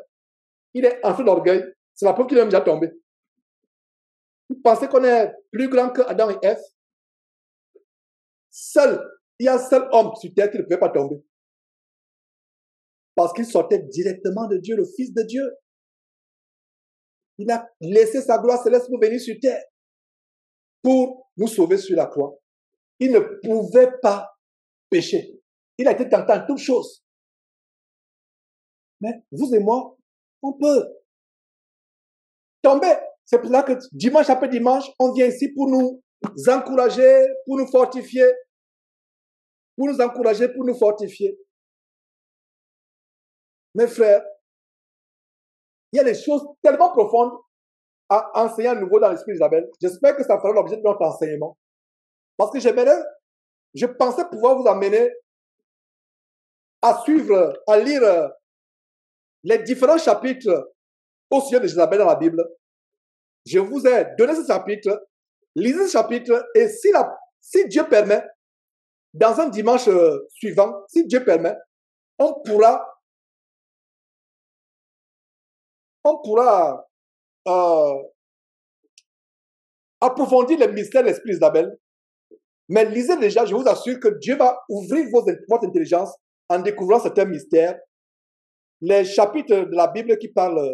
il est enflé d'orgueil, c'est la preuve qu'il est même déjà tombé. Vous pensez qu'on est plus grand que Adam et Ève? Il y a un seul homme sur terre qui ne pouvait pas tomber. Parce qu'il sortait directement de Dieu, le Fils de Dieu. Il a laissé sa gloire céleste pour venir sur terre, pour nous sauver sur la croix. Il ne pouvait pas pécher. Il a été tenté en toutes choses. Mais vous et moi, on peut tomber. C'est pour ça que dimanche après dimanche, on vient ici pour nous encourager, pour nous fortifier. Pour nous encourager, pour nous fortifier. Mes frères, il y a des choses tellement profondes à enseigner à nouveau dans l'esprit d'Isabelle. J'espère que ça fera l'objet de notre enseignement. Parce que je pensais pouvoir vous amener à suivre, à lire les différents chapitres au sujet de Jézabel dans la Bible. Je vous ai donné ce chapitre, lisez ce chapitre, et si Dieu permet, dans un dimanche suivant, si Dieu permet, on pourra approfondir les mystères de l'esprit d'Isabelle. Mais lisez déjà, je vous assure que Dieu va ouvrir votre intelligence en découvrant certains mystères. Les chapitres de la Bible qui parlent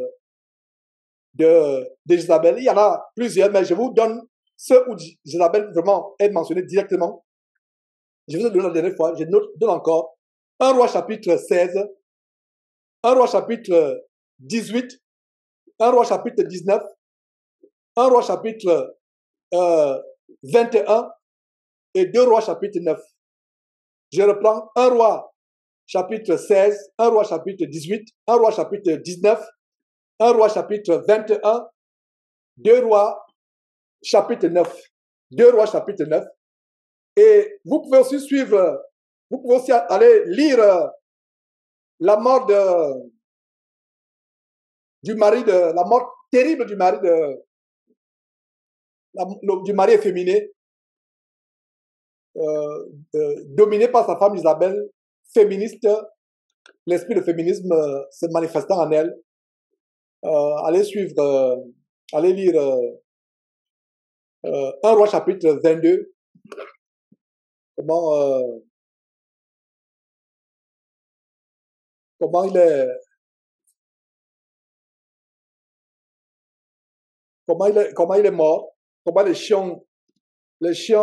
de Jézabel, il y en a plusieurs, mais je vous donne ceux où Jézabel vraiment est mentionné directement. Je vous ai donné la dernière fois, je donne encore. 1 Roi chapitre 16, 1 Roi chapitre 18, 1 Roi chapitre 19, 1 Roi chapitre 21 et 2 Rois chapitre 9. Je reprends 1 Roi chapitre 16, 1 Roi chapitre 18, 1 Roi chapitre 19, 1 Roi chapitre 21, 2 Rois chapitre 9. 2 Rois chapitre 9. Et vous pouvez aussi suivre, vous pouvez aussi aller lire la mort la mort terrible du mari du mari efféminé, dominé par sa femme Isabelle, féministe, l'esprit de féminisme se manifestant en elle. Allez lire 1 Roi chapitre 22, comment il est mort, comment les chiens léchaient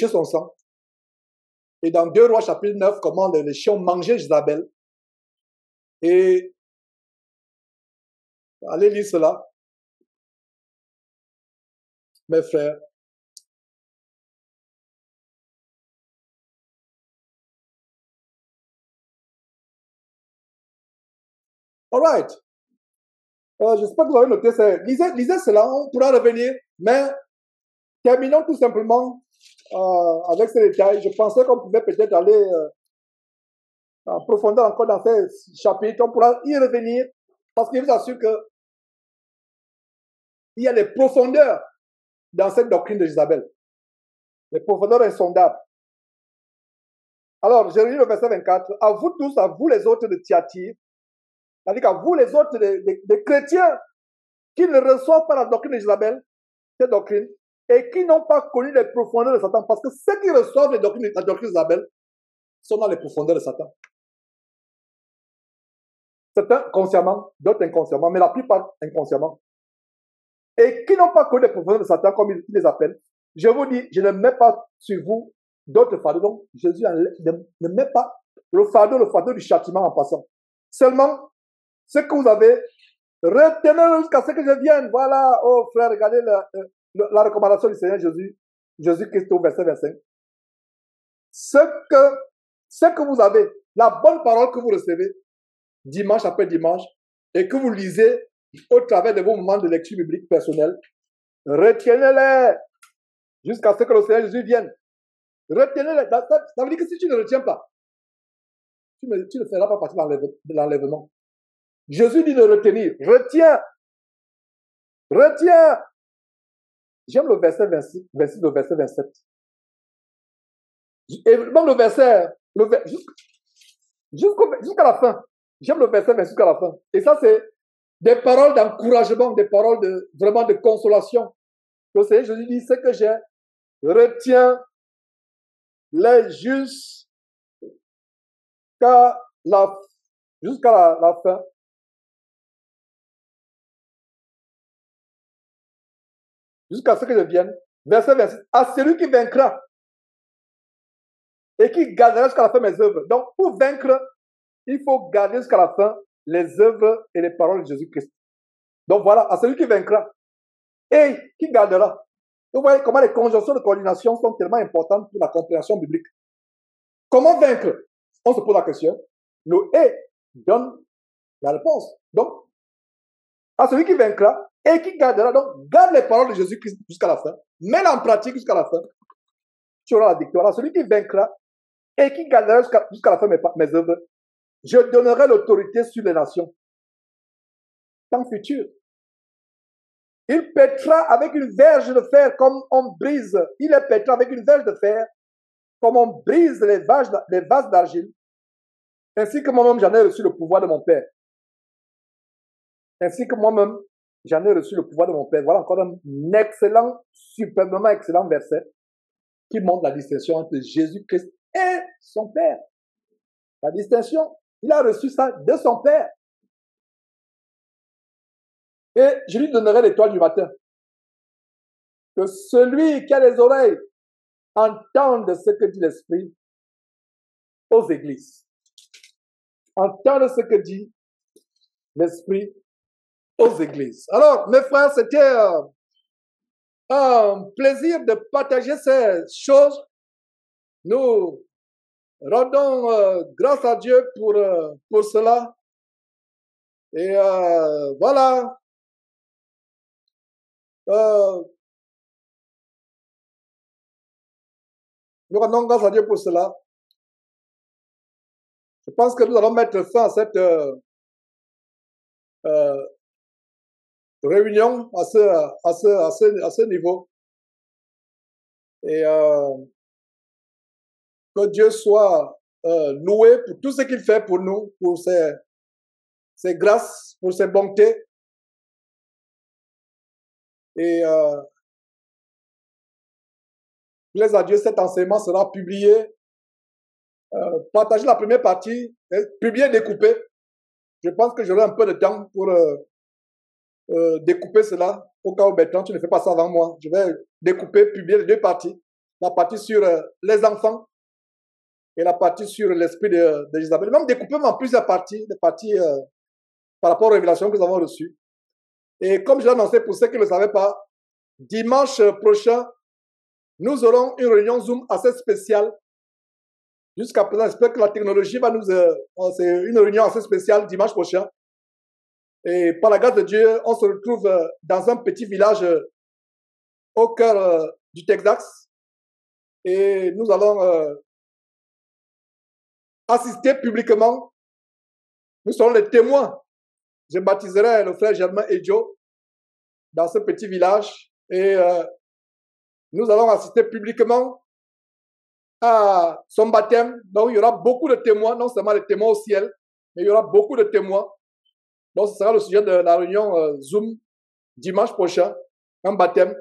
son sang. Et dans 2 Rois chapitre 9, comment les chiens mangeaient Isabelle. Et allez lire cela, mes frères. All right. J'espère que vous avez noté. Lisez cela, on pourra revenir. Mais terminons tout simplement avec ces détails. Je pensais qu'on pouvait peut-être aller en profondeur encore dans ces chapitres. On pourra y revenir parce que je vous assure que il y a des profondeurs dans cette doctrine de Jézabel. Des profondeurs insondables. Alors, je lis le verset 24. À vous tous, à vous les autres de Thyatire, c'est-à-dire qu'à vous les autres des chrétiens qui ne reçoivent pas la doctrine de Jézabel, cette doctrine, et qui n'ont pas connu les profondeurs de Satan, parce que ceux qui reçoivent la doctrine de Jézabel sont dans les profondeurs de Satan. Certains consciemment, d'autres inconsciemment, mais la plupart inconsciemment. Et qui n'ont pas connu les profondeurs de Satan, comme il les appelle. Je vous dis, je ne mets pas sur vous d'autres fardeaux. Donc, Jésus ne met pas le fardeau du châtiment en passant. Seulement, ce que vous avez, retenez-le jusqu'à ce que je vienne. Voilà, oh frère, regardez la recommandation du Seigneur Jésus-Christ au verset 25. Ce que vous avez, la bonne parole que vous recevez, dimanche après dimanche, et que vous lisez au travers de vos moments de lecture biblique personnelle, retenez-les jusqu'à ce que le Seigneur Jésus vienne. Retenez-les. Ça veut dire que si tu ne retiens pas, tu ne feras pas partie de l'enlèvement. Jésus dit de retenir. Retiens. Retiens. J'aime le verset 26, le verset 27. Et même le verset, jusqu'à la fin. J'aime le verset 26 jusqu'à la fin. Et ça, c'est des paroles d'encouragement, des paroles vraiment de consolation. Le Seigneur Jésus dit, ce que j'ai, retiens les jusqu'à la fin. Jusqu'à ce que je vienne. Verset 26. À celui qui vaincra et qui gardera jusqu'à la fin mes œuvres. Donc, pour vaincre, il faut garder jusqu'à la fin les œuvres et les paroles de Jésus-Christ. Donc voilà, à celui qui vaincra et qui gardera. Vous voyez comment les conjonctions de coordination sont tellement importantes pour la compréhension biblique. Comment vaincre? On se pose la question. Le « et » donne la réponse. Donc, à celui qui vaincra et qui gardera, donc garde les paroles de Jésus-Christ jusqu'à la fin, mets-les en pratique jusqu'à la fin, tu auras la victoire. À celui qui vaincra et qui gardera jusqu'à la fin mes œuvres, je donnerai l'autorité sur les nations. Temps futur. Il pètera avec une verge de fer comme on brise. Il les pètera avec une verge de fer comme on brise les vases d'argile. Ainsi que moi-même, j'en ai reçu le pouvoir de mon Père. Ainsi que moi-même, j'en ai reçu le pouvoir de mon Père. Voilà encore un excellent, superbement excellent verset qui montre la distinction entre Jésus-Christ et son Père. La distinction, il a reçu ça de son Père. Et je lui donnerai l'étoile du matin. Que celui qui a les oreilles entende ce que dit l'Esprit aux églises. Entende ce que dit l'Esprit aux églises. Alors, mes frères, c'était un plaisir de partager ces choses. Nous rendons grâce à Dieu pour cela. Et voilà. Nous rendons grâce à Dieu pour cela. Je pense que nous allons mettre fin à cette réunion à ce niveau. Et que Dieu soit loué pour tout ce qu'il fait pour nous, pour ses grâces, pour ses bontés. Et plaise à Dieu, cet enseignement sera publié. Partagez la première partie, publier, découper. Je pense que j'aurai un peu de temps pour découper cela. Au cas où Bertrand, tu ne fais pas ça avant moi. Je vais découper, publier les deux parties. La partie sur les enfants et la partie sur l'esprit de Jézabel. Même découper en plusieurs parties, des parties par rapport aux révélations que nous avons reçues. Et comme je l'ai annoncé pour ceux qui ne le savaient pas, dimanche prochain, nous aurons une réunion Zoom assez spéciale. Jusqu'à présent, j'espère que la technologie va nous... c'est une réunion assez spéciale dimanche prochain. Et par la grâce de Dieu, on se retrouve dans un petit village au cœur du Texas. Et nous allons assister publiquement. Nous serons les témoins. Je baptiserai le frère Germain et Joe dans ce petit village. Et nous allons assister publiquement à son baptême. Donc, il y aura beaucoup de témoins, non seulement les témoins au ciel, mais il y aura beaucoup de témoins. Donc, ce sera le sujet de la réunion Zoom dimanche prochain, un baptême.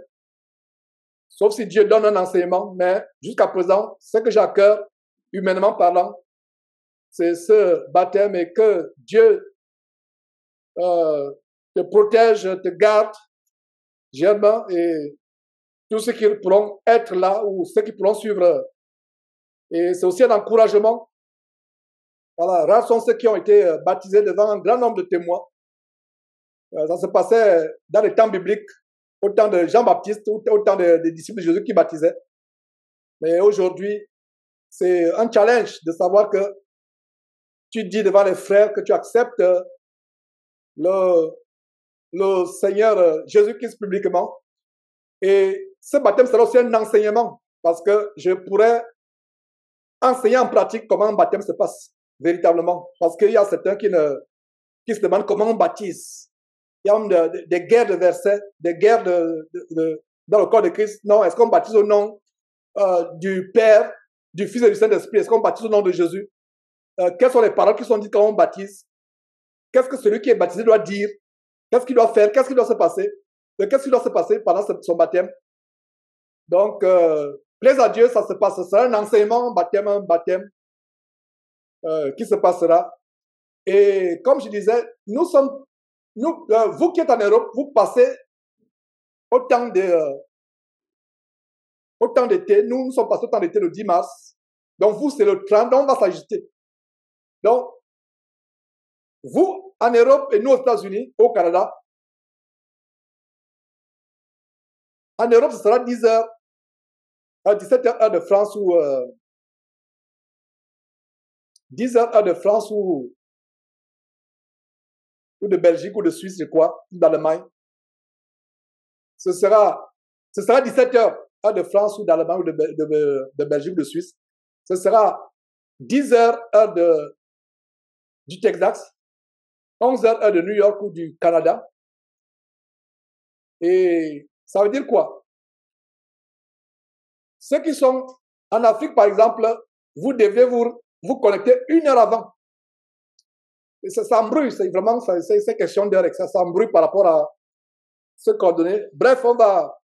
Sauf si Dieu donne un enseignement, mais jusqu'à présent, ce que j'ai à cœur, humainement parlant, c'est ce baptême et que Dieu te protège, te garde, Germain, et tous ceux qui pourront être là ou ceux qui pourront suivre. Et c'est aussi un encouragement. Voilà, rares sont ceux qui ont été baptisés devant un grand nombre de témoins. Ça se passait dans les temps bibliques, au temps de Jean-Baptiste, au temps des disciples de Jésus qui baptisaient. Mais aujourd'hui, c'est un challenge de savoir que tu dis devant les frères que tu acceptes le Seigneur Jésus-Christ publiquement. Et ce baptême sera aussi un enseignement, parce que je pourrais enseigner en pratique comment un baptême se passe véritablement. Parce qu'il y a certains qui se demandent comment on baptise. Il y a des guerres de versets, des guerres dans le corps de Christ. Non, est-ce qu'on baptise au nom du Père, du Fils et du Saint-Esprit? Est-ce qu'on baptise au nom de Jésus? Quelles sont les paroles qui sont dites quand on baptise? Qu'est-ce que celui qui est baptisé doit dire? Qu'est-ce qu'il doit faire? Qu'est-ce qui doit se passer? Qu'est-ce qui doit se passer pendant son baptême? Donc, plaise à Dieu, ça se passe. Ce sera un enseignement, un baptême qui se passera. Et comme je disais, vous qui êtes en Europe, vous passez autant d'été. Nous sommes passés autant d'été le 10 mars. Donc, vous, c'est le 30, donc on va s'ajuster. Donc, vous, en Europe et nous aux États-Unis, au Canada, en Europe, ce sera 10h, 17h heure de France ou 10h heure de France ou de Belgique ou de Suisse, je crois, ou d'Allemagne. Ce sera 17h heure de France ou d'Allemagne ou de Belgique ou de Suisse. Ce sera 10h heure du Texas, 11h heure de New York ou du Canada. Et ça veut dire quoi? Ceux qui sont en Afrique, par exemple, vous devez vous connecter 1 heure avant. Et ça embrouille, c'est vraiment c'est question d'heure et ça s'embrouille par rapport à ce coordonnées. Bref, on va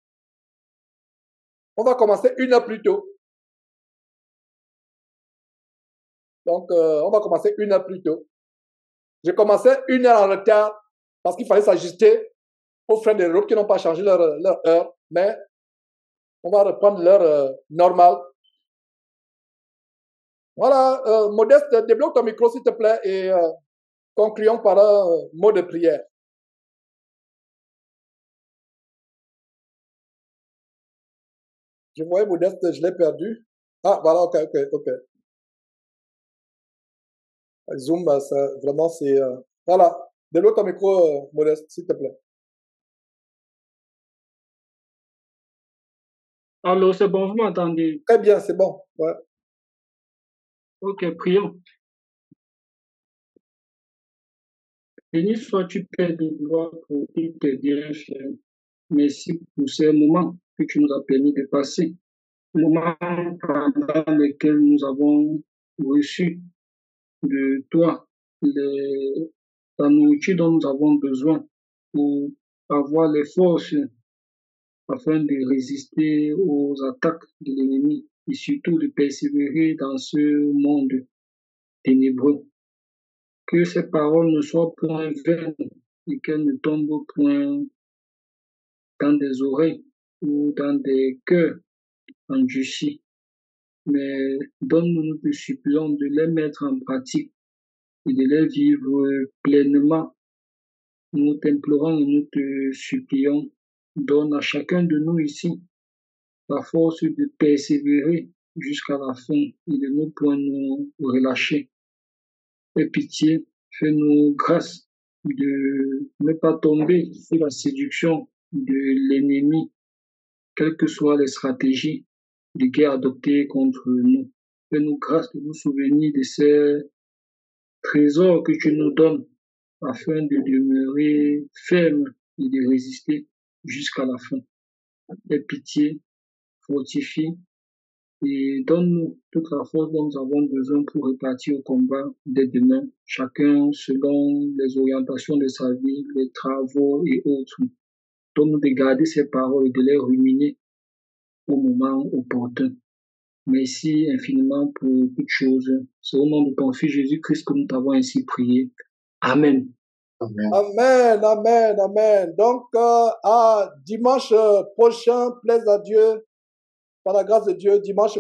commencer 1 heure plus tôt. Donc, on va commencer 1 heure plus tôt. J'ai commencé 1 heure en retard parce qu'il fallait s'ajuster aux frères d'Europe qui n'ont pas changé leur heure, mais on va reprendre l'heure normale. Voilà, Modeste, débloque ton micro s'il te plaît et concluons par un mot de prière. Je voyais Modeste, je l'ai perdu. Ah, voilà, ok. Zoom, ça, vraiment, c'est... voilà, débloque ton micro, Modeste, s'il te plaît. Allô, c'est bon, vous m'entendez? Très bien, c'est bon. Ouais. Ok, prions. Béni sois-tu, Père de gloire, pour tous tes bienfaits. Merci pour ces moments que tu nous as permis de passer. Moments pendant lesquels nous avons reçu de toi la nourriture dont nous avons besoin pour avoir les forces afin de résister aux attaques de l'ennemi et surtout de persévérer dans ce monde ténébreux. Que ces paroles ne soient point vaines et qu'elles ne tombent point dans des oreilles ou dans des cœurs endurcis. Mais donne-nous, nous te supplions, de les mettre en pratique et de les vivre pleinement. Nous t'implorons et nous te supplions, donne à chacun de nous ici la force de persévérer jusqu'à la fin et de ne point nous relâcher. Aie pitié, fais-nous grâce de ne pas tomber sous la séduction de l'ennemi, quelles que soient les stratégies de guerre adoptées contre nous. Fais-nous grâce de nous souvenir de ces trésors que tu nous donnes afin de demeurer ferme et de résister jusqu'à la fin. Aie pitié, fortifie et donne-nous toute la force dont nous avons besoin pour repartir au combat dès demain, chacun selon les orientations de sa vie, les travaux et autres. Donne-nous de garder ces paroles et de les ruminer au moment opportun. Merci infiniment pour toutes choses. C'est au nom de ton Fils Jésus-Christ que nous t'avons ainsi prié. Amen. Amen. Amen, amen, amen. Donc, à dimanche prochain, plaise à Dieu, par la grâce de Dieu, dimanche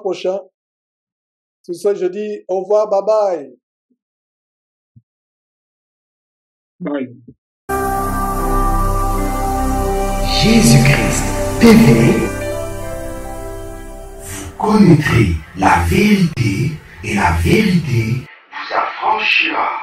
prochain. Sur ce, je dis au revoir, bye bye. Bye. Jésus-Christ TV, vous connaîtrez la vérité et la vérité vous affranchira.